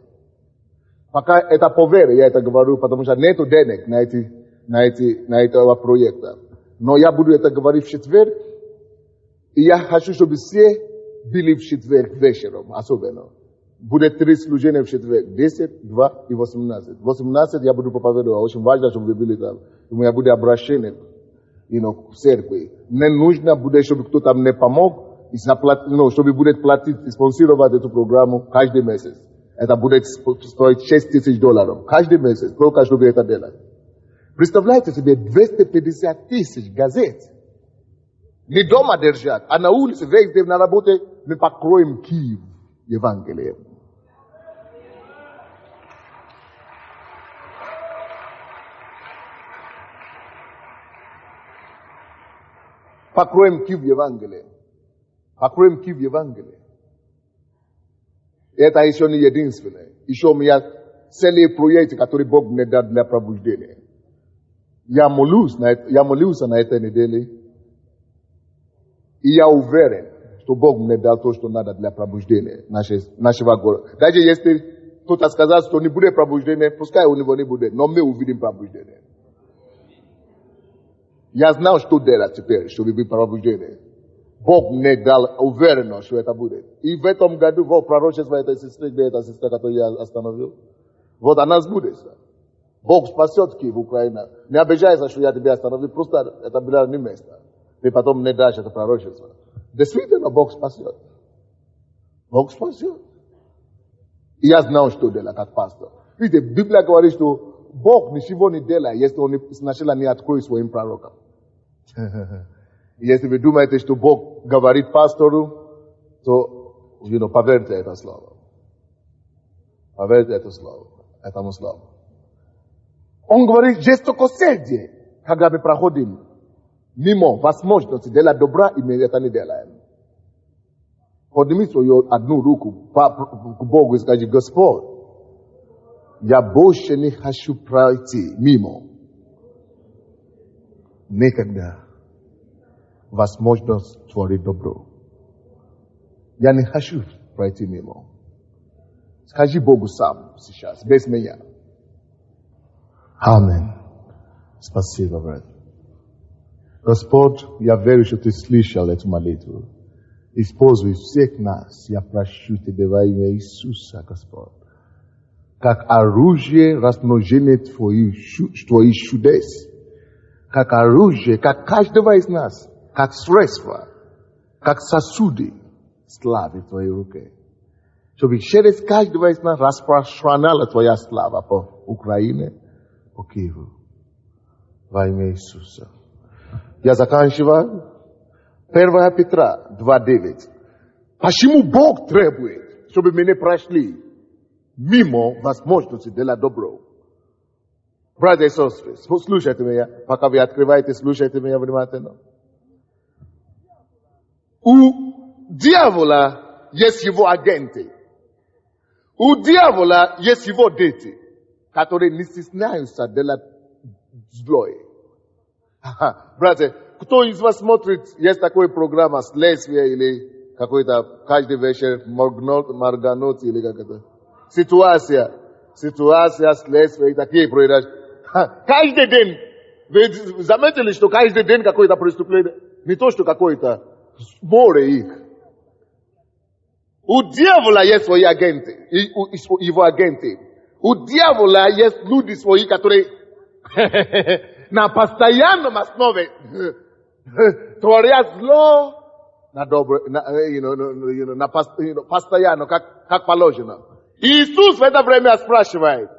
Пока это по вере, я это говорю, потому что нету денег на этого проекта. Но я буду это говорить в четверг. И я хочу, чтобы все были в четверг вечером, особенно. Будет 3 служения в четверг. 10, 2 и 18. 18 я буду проповедовать. Очень важно, чтобы вы были там. У меня будет обращение в церкви. Не нужно будет, чтобы кто-то мне помог, чтобы будет платить и спонсировать эту программу каждый месяц. Это будет стоить $6,000 каждый месяц, только чтобы это делать. Представляете себе 250 тысяч газет. Не дома держат, а на улице, везде на работе мы покроем Киев Евангелием. Покроем Киев Евангелием. Покроем Киев Евангелием. Это еще не единственное. Еще у меня целые проекты, которые Бог мне дал для пробуждения. Я молился на этой неделе. И я уверен, что Бог мне дал то, что надо для пробуждения нашего города. Даже если кто-то сказал, что не будет пробуждения, пускай у него не будет, но мы увидим пробуждение. Я знал, что делать теперь, чтобы быть пробуждение. Бог мне дал уверенность, что это будет. И в этом году, вот пророчество этой сестры, где эта сестра, которую я остановил, вот она сбудется. Бог спасет Киев, Украина. Не обижайся, что я тебя остановил, просто это было не место. Ты потом не дашь это пророчество. Действительно, Бог спасет. Бог спасет. И я знал, что делать, как пастор. Видите, Библия говорит, что Бог ничего не делает, если Он сначала не откроет своим пророкам. Если вы думаете, что Бог говорит пастору, то, поверьте это слово. Поверьте это слово, этому слову. Он говорит жестокосердие, когда мы проходим мимо возможности делать добра, и мы это не делаем. Подними свою одну руку к Богу и скажи: Господь, я больше не хочу пройти мимо. Никогда возможность творить добро. Я не хочу пройти мимо. Скажи Богу сам сейчас, без меня. Аминь. Спасибо, брат. Господь, я верю, что ты слышал эту молитву. Используй всех нас. Я прошу тебя во имя Иисуса, Господь. Как оружие размножения твоих чудес. Как оружие, как каждого из нас. Как средство. Как сосуды славы в твоей руке. Чтобы через каждого из нас распространяла твоя слава по Украине, по Киеву. Во имя Иисуса. Я заканчиваю. 1 Петра 2:9. Почему Бог требует, чтобы мы не прошли мимо возможности для добра? Братья и сестры, слушайте меня, пока вы открываете, слушайте меня внимательно. У дьявола есть его агенты. У дьявола есть его дети, которые не стесняются для злой. Братья, кто из вас смотрит, есть такая программа «Следствие» или какой-то каждый вечер «Марганот» или как это? Ситуация, следствие и такие происходят. Каждый день, вы заметили, что каждый день какое-то преступление? Не то, что какое-то, море их. У дьявола есть свои агенты, его агенты. У дьявола есть люди свои, которые на постоянном основе творят зло на добро, постоянно, как положено. Иисус в это время спрашивает,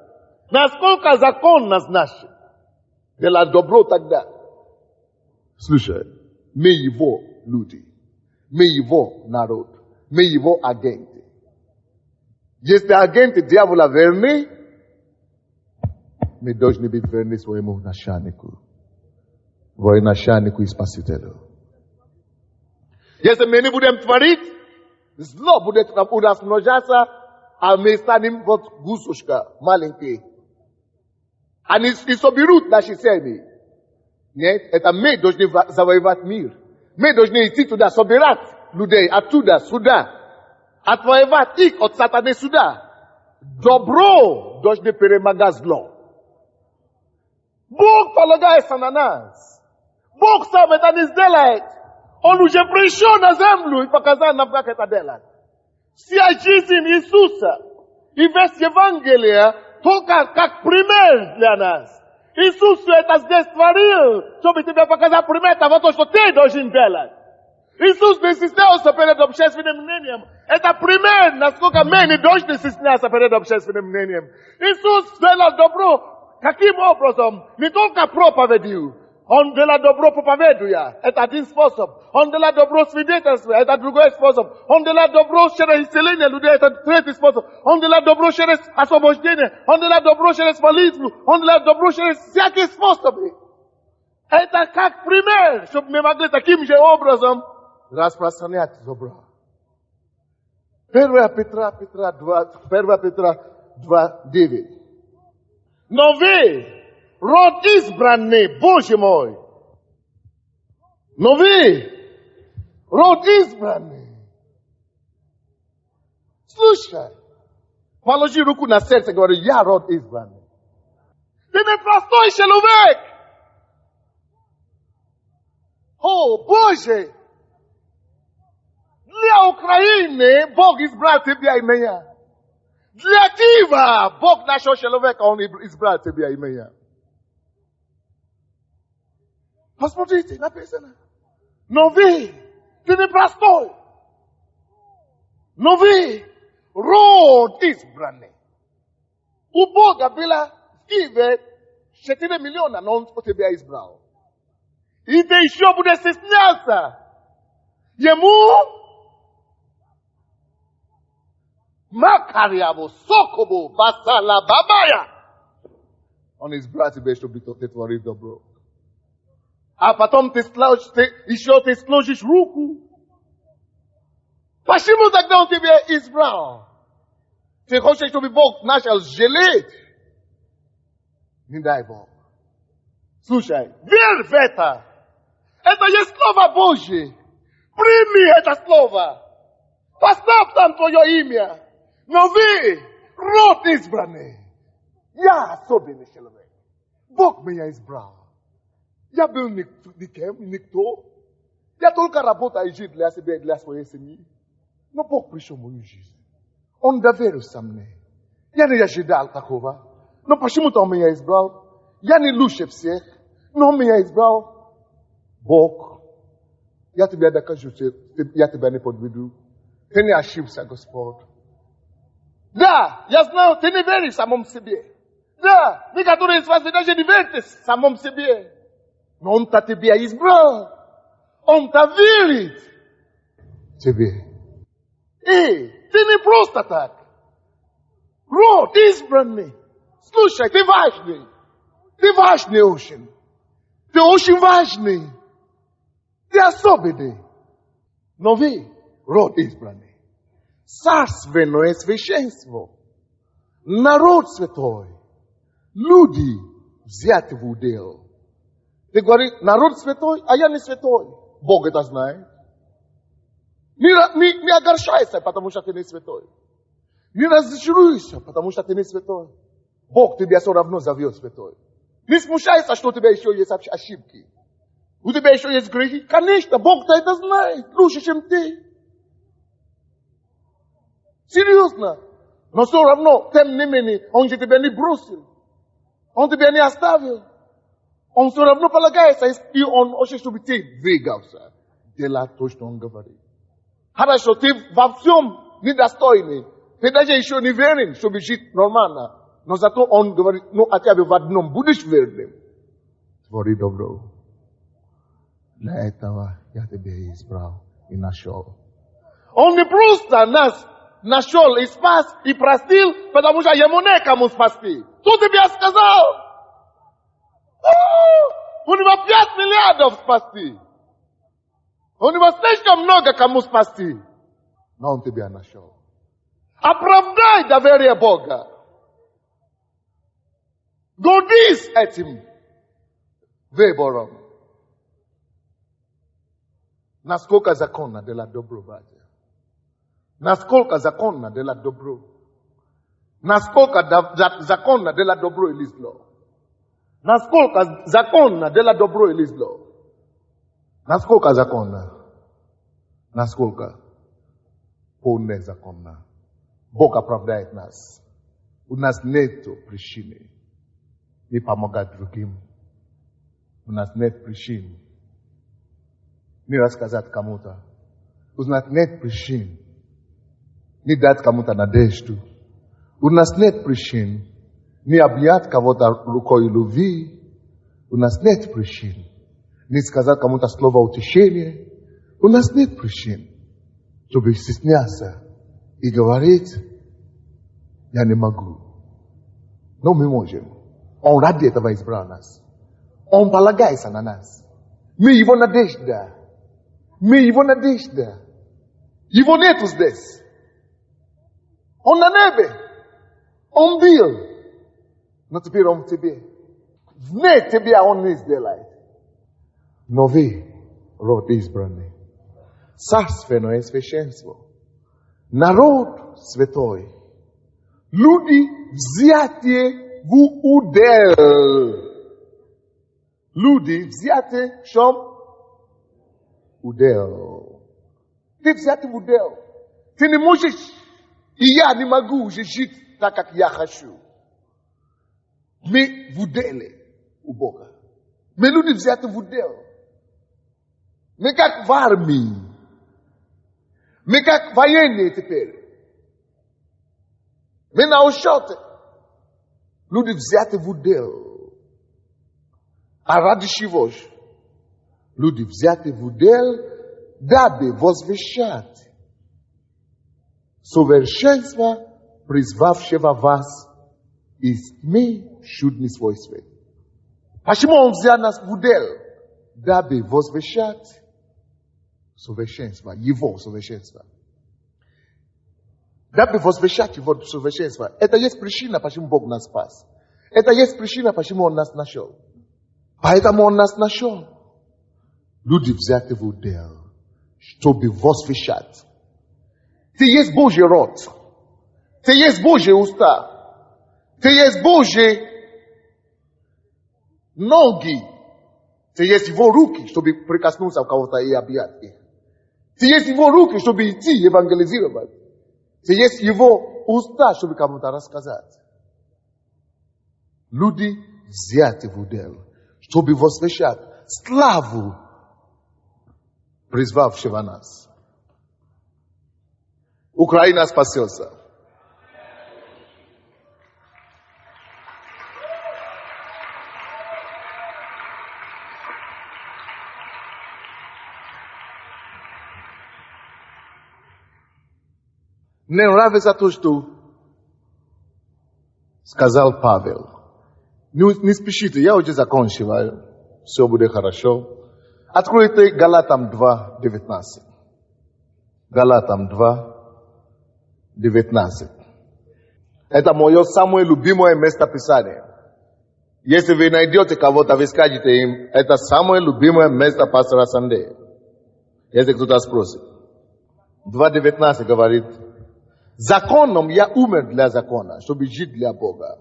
насколько закон назначен для добро тогда? Слушай, мы его люди, мы его народ, мы его агенты. Если агенты дьявола верны, мы должны быть верны своему начальнику. Военачальнику и Спасителю. Если мы не будем творить, зло будет у нас множаться, а мы станем вот гусушка маленькие. Они соберут наши семьи. Нет, это мы должны завоевать мир. Мы должны идти туда, собирать людей оттуда, сюда. Отвоевать их от сатаны сюда. Добро должны перемагать зло. Бог полагается на нас. Бог сам это не сделает. Он уже пришел на землю и показал нам, как это делать. Вся жизнь Иисуса и весь Евангелие только как пример для нас. Иисус это здесь творил, чтобы тебе показать пример того, что ты должен делать. Иисус не стеснялся перед общественным мнением. Это пример, насколько мы не должны стесняться перед общественным мнением. Иисус сделал добро. Каким образом? Не только проповедью. Он делал добро проповедуя. Это один способ. Он делал добро свидетельствуя. Это другой способ. Он делал добро через исцеление людей. Это третий способ. Он делал добро через освобождение. Он делал добро через молитву. Он делал добро через всякие способы. Это как пример, чтобы мы могли таким же образом распространять добро. 1 Петра 2:9. Но вы, род избранный, Боже мой. Но вы, род избранный. Слушай, положи руку на сердце и говори, я род избранный. Ты не простой человек. О, Боже. Для Украины Бог избрал тебя и меня. Для Киева Бог нашел человека, Он избрал тебя и меня. Посмотрите, написано. Но вы не простой. Но вы род избранный. У Бога было в Киеве 4 миллиона, но Он тебя избрал. И ты еще будешь стесняться. Ему Макарьяву, Сокобу, Басала, Бабая. Он избрал тебя, чтобы ты творил добро. А потом ты сложишь руку. Почему тогда Он тебя избрал? Ты хочешь, чтобы Бог начал жалеть? Не дай Бог. Слушай, верь в это. Это есть Слово Божье. Прими это Слово. Поставь там твое имя. Но вы, род избранный. Я особенный человек. Бог меня избрал. Я был никем, никто. Я только работаю и жил для себя и для своей семьи. Но Бог пришел в мою жизнь. Он доверился мне. Я не ожидал такого. Но почему-то Он меня избрал. Я не лучше всех. Но Он меня избрал. Бог. Я тебе докажу, я тебя не подведу. Ты не ошибся, Господь. Да, я знаю, ты не веришь самому себе. Да, некоторые из вас даже не верите самому себе. Но Он-то тебя избрал. Он-то верит тебе. И ты не просто так. Род избранный. Слушай, ты важный. Ты важный очень. Ты очень важный. Ты особенный. Но вы, род избранный. Царственное священство. Народ святой. Люди взяты в удел. Ты говоришь, народ святой, а я не святой. Бог это знает. Не огорчайся, потому что ты не святой. Не разочаруйся, потому что ты не святой. Бог тебя все равно зовет святой. Не смущайся, что у тебя еще есть ошибки. У тебя еще есть грехи. Конечно, Бог-то это знает лучше, чем ты. Серьезно. Но все равно, тем не менее, Он же тебя не бросил. Он тебя не оставил. Он все равно полагается, и Он хочет, чтобы ты двигался. Делай то, что Он говорит. Хорошо, ты во всем недостойный. Ты даже еще не верен, чтобы жить нормально. Но зато Он говорит, ну хотя бы в одном будешь верным. Твори добро. Для этого я тебя избрал и нашел. Он не просто нас нашел и спас, и простил, потому что ему некому спасти. Кто тебе сказал? У него 5 миллиардов спасти. У него слишком много кому спасти. Но Он тебя нашел. Оправдай доверие Бога. Гордись этим выбором. Насколько законно делать добро, братья? Насколько законно делать добро? Насколько законно делать добро или зло? Насколько законно делать добро или зло? Насколько законно? Насколько полное законно? Бог оправдает нас. У нас нет причины не помогать другим. У нас нет причин не рассказать кому-то. У нас нет причин не дать кому-то надежду. У нас нет причин не обнять кого-то рукой любви. У нас нет причин не сказать кому-то слово утешения. У нас нет причин, чтобы стесняться и говорить, я не могу. Но мы можем. Он ради этого избрал нас. Он полагается на нас. Мы Его надежда. Мы Его надежда. Его нету здесь. Он на небе. Он был. Но теперь Он в тебе. Вне тебя Он не сделает. Но вы, род избранный, царственное священство, народ святой, люди взятые в удел. Люди взяты в чем? Удел. Ты взятый в удел. Ты не можешь, и я не могу уже жить так, как я хочу. Мы в уделе у Бога. Мы люди взяты в удел. Мы как в армии. Мы как военные теперь. Мы на учете. Люди взяты в удел. А ради чего же? Люди взяты в удел, дабы возвещать совершенство, призвавшего вас из тьмы в чудный свой свет. Почему Он взял нас в удел? Дабы возвещать совершенство, Его совершенство. Дабы возвещать Его совершенство. Это есть причина, почему Бог нас спас. Это есть причина, почему Он нас нашел. Поэтому он нас нашел. Люди взяты в удел, чтобы возвещать. Ты есть Божий род. Ты есть Божьи уста. Ты есть Божьи ноги. Ты есть его руки, чтобы прикоснуться к кого-то и объять их. Ты есть его руки, чтобы идти евангелизировать. Ты есть его уста, чтобы кому-то рассказать. Люди взяты в удел, чтобы возвещать славу призвавшего нас. Украина спасется. Мне нравится то, что сказал Павел. Не спешите, я уже закончиваю. Все будет хорошо. Откройте Галатам 2:19. Галатам 2:19. Это мое самое любимое местописание. Если вы найдете кого-то, вы скажете им, это самое любимое место пастора Сандея. Если кто-то спросит. 2:19 говорит, законом я умер для закона, чтобы жить для Бога.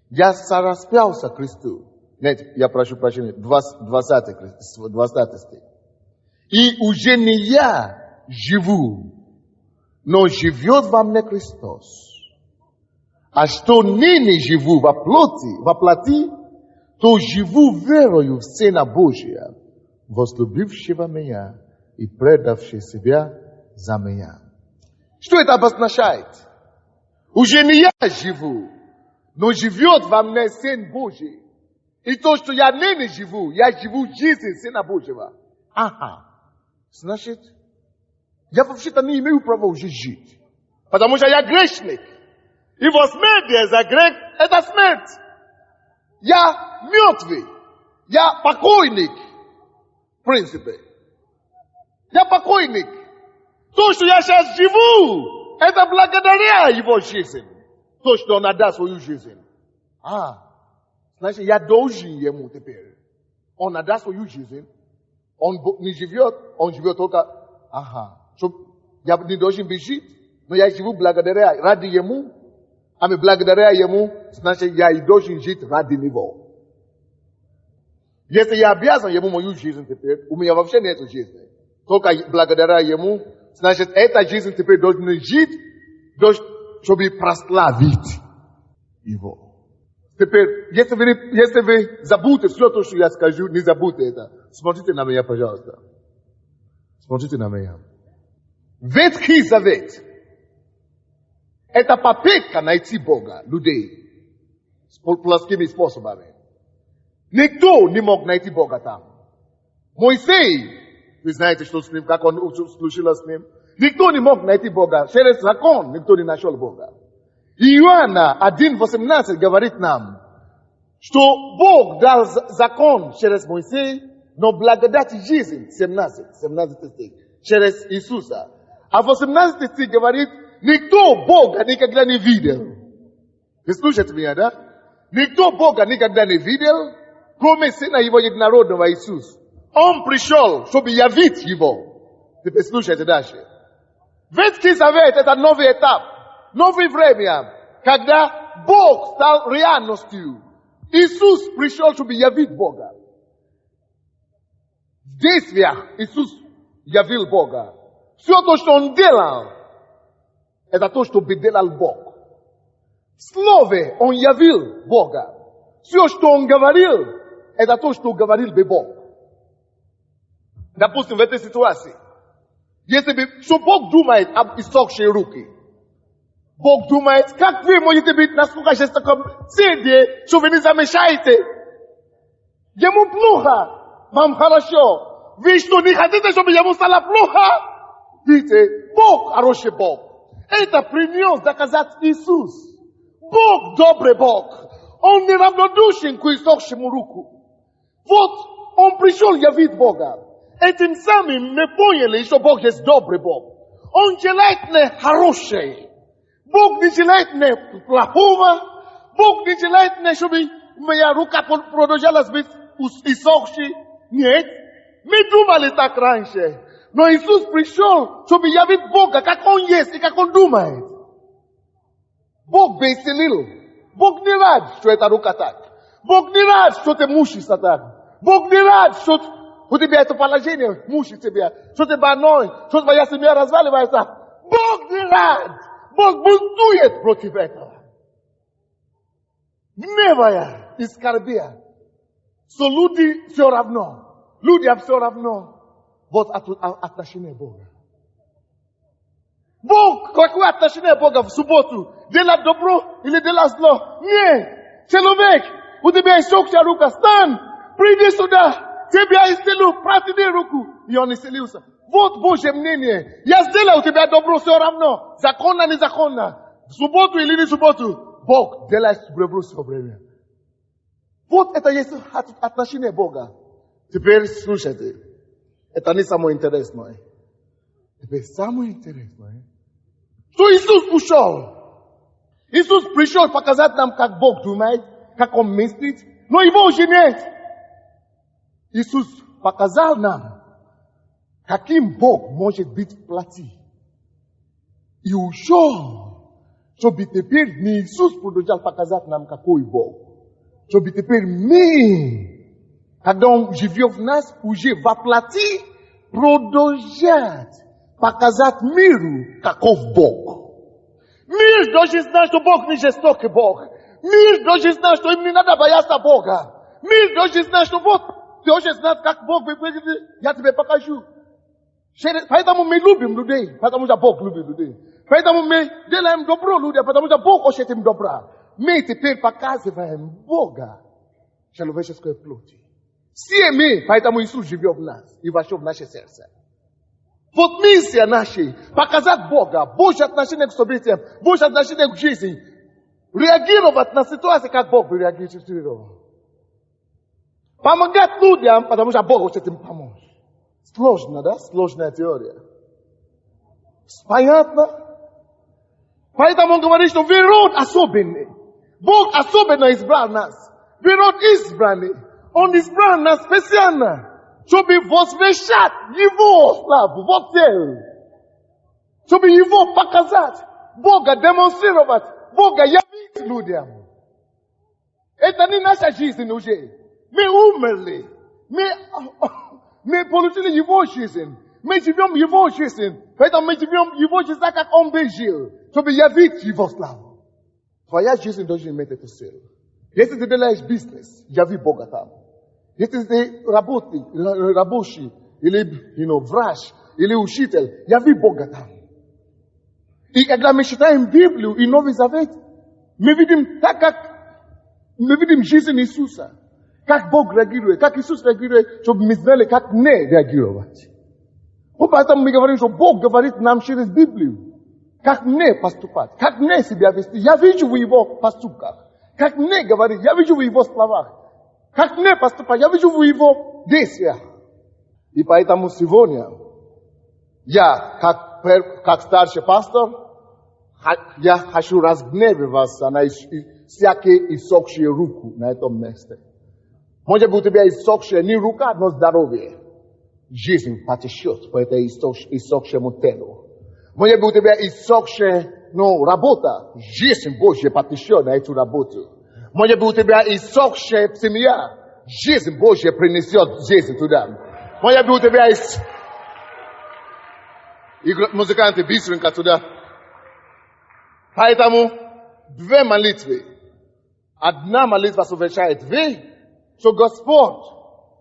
Я сораспялся Христу. Нет, я прошу прощения, 20 стих. И уже не я живу, но живет во мне Христос. А что ныне живу во плоти, то живу верою в Сына Божия, возлюбившего меня и предавший себя за меня. Что это обозначает? Уже не я живу, но живет во мне Сын Божий. И то, что я ныне живу, я живу жизнь Сына Божьего. Ага. Значит, я вообще-то не имею права уже жить. Потому что я грешник. И возмездие за грех – это смерть. Я мертвый. Я покойник. В принципе. Я покойник. То, что я сейчас живу, это благодаря его жизни. То, что он отдаст свою жизнь. Значит, я должен ему теперь. Он отдаст свою жизнь. Он не живет, он живет только... Я не должен бежать, но я живу благодаря, ради ему. А благодаря ему, значит, я и должен жить ради него. Если я обязан ему мою жизнь теперь, у меня вообще нет жизни. Только благодаря ему, значит, эта жизнь теперь должна жить, чтобы прославить его. Теперь, если вы забудете все то, что я скажу, не забудьте это. Смотрите на меня, пожалуйста. Смотрите на меня. Ветхий Завет – это попытка найти Бога, людей, с плоскими способами. Никто не мог найти Бога там. Моисей, вы знаете, что с ним, как он случилось с ним. Никто не мог найти Бога. Через закон никто не нашел Бога. Иоанна 1:18 говорит нам, что Бог дал закон через Моисея, но благодать и жизнь, 17 стих, через Иисуса. А 18 стих говорит, никто Бога никогда не видел. Вы слушаете меня, да? Никто Бога никогда не видел, кроме Сына Его Единородного Иисуса. Он пришел, чтобы явить Его. Теперь слушайте дальше. Ветхий Завет – это новый этап, новое время, когда Бог стал реальностью. Иисус пришел, чтобы явить Бога. В действиях Иисус явил Бога. Все то, что Он делал, это то, что бы делал Бог. В Слове Он явил Бога. Все, что Он говорил, это то, что говорил бы Бог. Допустим, в этой ситуации, если бы, что Бог думает об иссохшей руке, Бог думает, как вы можете быть насколько жестокосердие, что вы не замешаете. Ему плохо, вам хорошо. Вы что, не хотите, чтобы ему стало плохо? Видите, Бог хороший Бог. Это принес доказать Иисус. Бог добрый Бог. Он не равнодушен к иссохшему руку. Вот Он пришел явить Бога. Этим самым мы поняли, что Бог есть добрый Бог. Он желает не хорошее. Бог не желает не плохого. Бог не желает не, чтобы моя рука продолжалась быть isokshi, niet, mi duma le tak ranche. No Isus prishol, so bi yavit Boga, kakon yes, kakon duma et. Bog beiselil, Bog nirad, so etarukatak. Bog nirad, so te mushi satak. Bog nirad, so te bia to palagene, mushi te bia. So te banoi, so te vaya se mia razvale vai sa. Bog nirad, Bog buntujet protiv этого. Gnevaja, iskarbija. So ljudi все равно. Людям все равно. Вот отношение Бога. Бог, какое отношение Бога в субботу? Делать добро или делать зло? Нет. Человек, у тебя есть сокчая рука, стань, приди сюда, тебя исцелю, протяни руку. И он исцелился. Вот Божье мнение. Я сделал у тебя добро все равно. Законно, незаконно. В субботу или не в субботу. Бог делает добро все время. Вот это есть отношение Бога. Теперь слушайте. Это не самое интересное. Теперь самое интересное. Что Иисус ушел? Иисус пришел показать нам, как Бог думает, как Он мыслит. Но Его уже нет. Иисус показал нам, каким Бог может быть в плоти. И ушел, чтобы теперь не Иисус продолжал показать нам, какой Бог. Чтобы теперь мы, когда Он живет в нас, уже воплоти продолжать показать миру, каков Бог. Мир должен знать, что Бог не жестокий Бог. Мир должен знать, что им не надо бояться Бога. Мир должен знать, что вот, ты должен знать, как Бог выглядит, я тебе покажу. Поэтому мы любим людей, потому что Бог любит людей. Поэтому мы делаем добро людям, потому что Бог хочет им добра. Мы теперь показываем Бога человеческой плоти. Все мы, поэтому Иисус живет в нас и вошел в наше сердце. Вот миссия наша – показать Бога, Божье отношение к событиям, Божье отношение к жизни. Реагировать на ситуации, как Бог бы реагировал. Помогать людям, потому что Бог хочет им помочь. Сложно, да? Сложная теория. Понятно? Поэтому он говорит, что вы род особенный. Бог особенно избрал нас. Вы род избранный. Он избрал нас специально, чтобы возвещать Его славу. Вот цель. Чтобы Его показать. Бога демонстрировать. Бога явить людям. Это не наша жизнь уже. Мы умерли. Мы получили Его жизнь. Мы живем Его жизнь. Поэтому мы живем Его жизнь так, как Он бы жил. Чтобы явить Его славу. Твоя жизнь должна иметь эту цель. Если ты делаешь бизнес, яви Бога там. Если ты рабочий, или врач, или учитель, яви Бога там. И когда мы читаем Библию и Новый Завет, мы видим так, как мы видим жизнь Иисуса. Как Бог реагирует, как Иисус реагирует, чтобы мы знали, как не реагировать. Вот поэтому мы говорим, что Бог говорит нам через Библию. Как не поступать, как не себя вести. Я вижу в Его поступках. Как не говорить, я вижу в Его словах. Как не поступать, я вижу в Его действиях. И поэтому сегодня я, как старший пастор, я хочу разгневаться на всякие иссохшие руку на этом месте. Может быть, у тебя иссохшая не рука, но здоровье. Жизнь потечет по этой иссохшему телу. Может быть, у тебя иссохшая, работа. Жизнь Божья потечет на эту работу. Может быть, у тебя иссохшая семья. Жизнь Божья принесет жизнь туда. Может быть, у тебя есть... Музыканты быстренько туда. Поэтому две молитвы. Одна молитва совершает вы, что Господь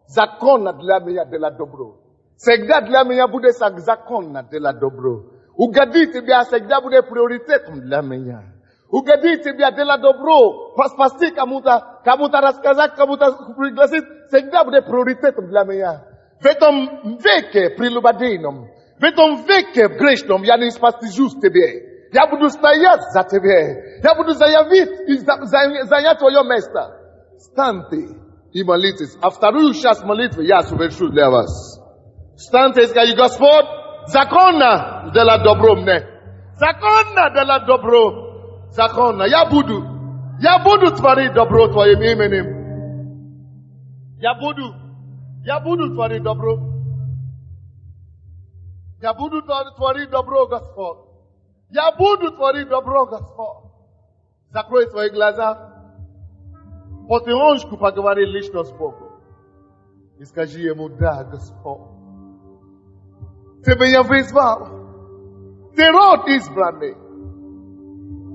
законно для меня делать добро. Всегда для меня будет законно делать добро. Угодить тебя всегда будет приоритетом для меня. Угодить тебя делать добро, спасти кому-то рассказать, кому-то пригласить, всегда будет приоритетом для меня. В этом веке прелюбодейном, в этом веке грешном я не спастижусь тебе. Я буду стоять за тебе. Я буду заявить и занять твое место. Встаньте и молитесь. А вторую часть молитвы я совершу для вас. Встаньте и скажите: Господь, законно делать добро мне. Законно делать добро. Законно. Я буду творить добро Твоим именем. Я буду творить добро. Я буду творить добро, Господь. Я буду творить добро, Господь. Закрой свои глаза. Потихонечку поговори лично с Богом. И скажи ему: да, Господь. Ты меня вызвал. Ты род избранный.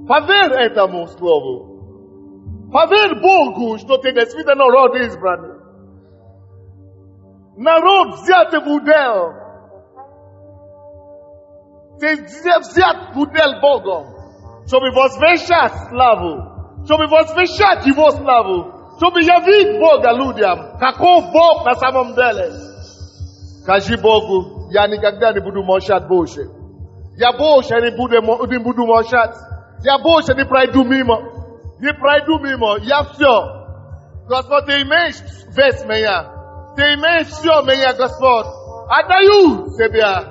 Поверь этому слову. Поверь Богу, что ты действительно род избранный. Народ взятый в удел. Ты взят в удел Богом, чтобы возвещать славу, чтобы возвещать Его славу, чтобы явить Бога людям, каков Бог на самом деле. Скажи Богу: я никогда не буду молчать больше. Я больше не буду молчать. Я больше не пройду мимо. Не пройду мимо. Я все. Господь, Ты имеешь весь меня. Ты имеешь все меня, Господь. Отдаю Тебя.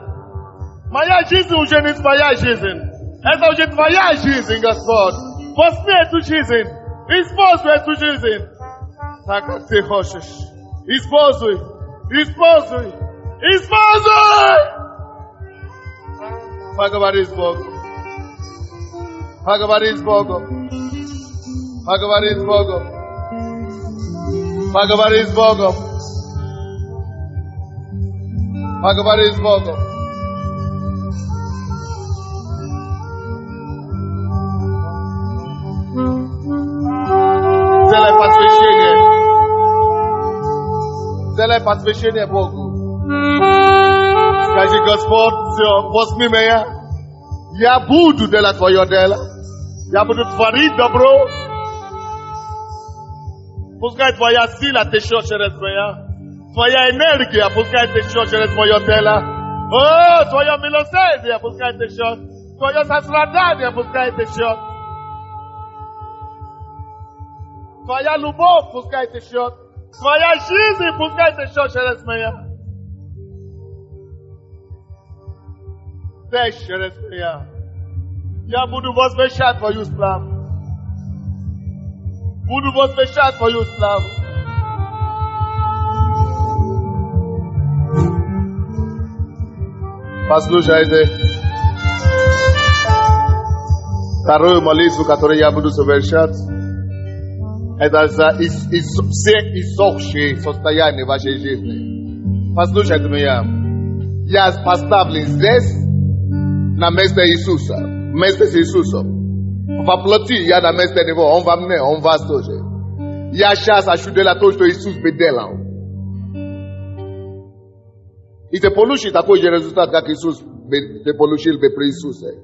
Моя жизнь уже не твоя жизнь. Это уже твоя жизнь, Господь. Возьми эту жизнь. Используй эту жизнь. Так, как Ты хочешь. Используй. Используй. Используй! Поговори с Богом. Поговори с Богом. Поговори с Богом. Поговори с Богом. Поговори с Богом. Сделай посвящение. Сделай посвящение Богу. Скажи: Господь, все, возьми меня. Я буду делать Твое дело. Я буду творить добро. Пускай Твоя сила течет через меня. Твоя энергия пускай течет через мое тело. О, Твое милосердие пускай течет. Твое сострадание пускай течет. Твоя любовь пускай течет. Твоя жизнь пускай течет через меня. Течь через меня. Я буду возвещать Твою славу. Буду возвещать Твою славу. Послушайте. Вторую молитву, которую я буду совершать, это за все иссохшие состояния вашей жизни. Послушайте меня. Я поставлен здесь на место Иисуса. Вместе с Иисусом. Во плоти я на месте Него. Он во мне, Он вас тоже. Я сейчас ощутила то, что Иисус бы делал. И ты получишь такой же результат, как Иисус ты получил при Иисусе.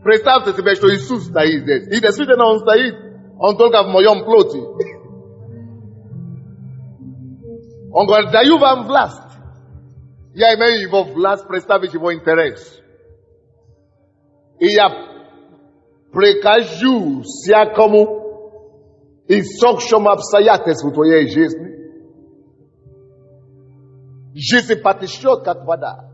Представьте себе, что Иисус стоит здесь. И действительно Он стоит. Он только в моем плоти. Он говорит: даю вам власть. Я имею Его власть представить Его интерес. И я прикажу всякому иссохшему обстоятельству твоей жизни. Жизнь потечет, как вода.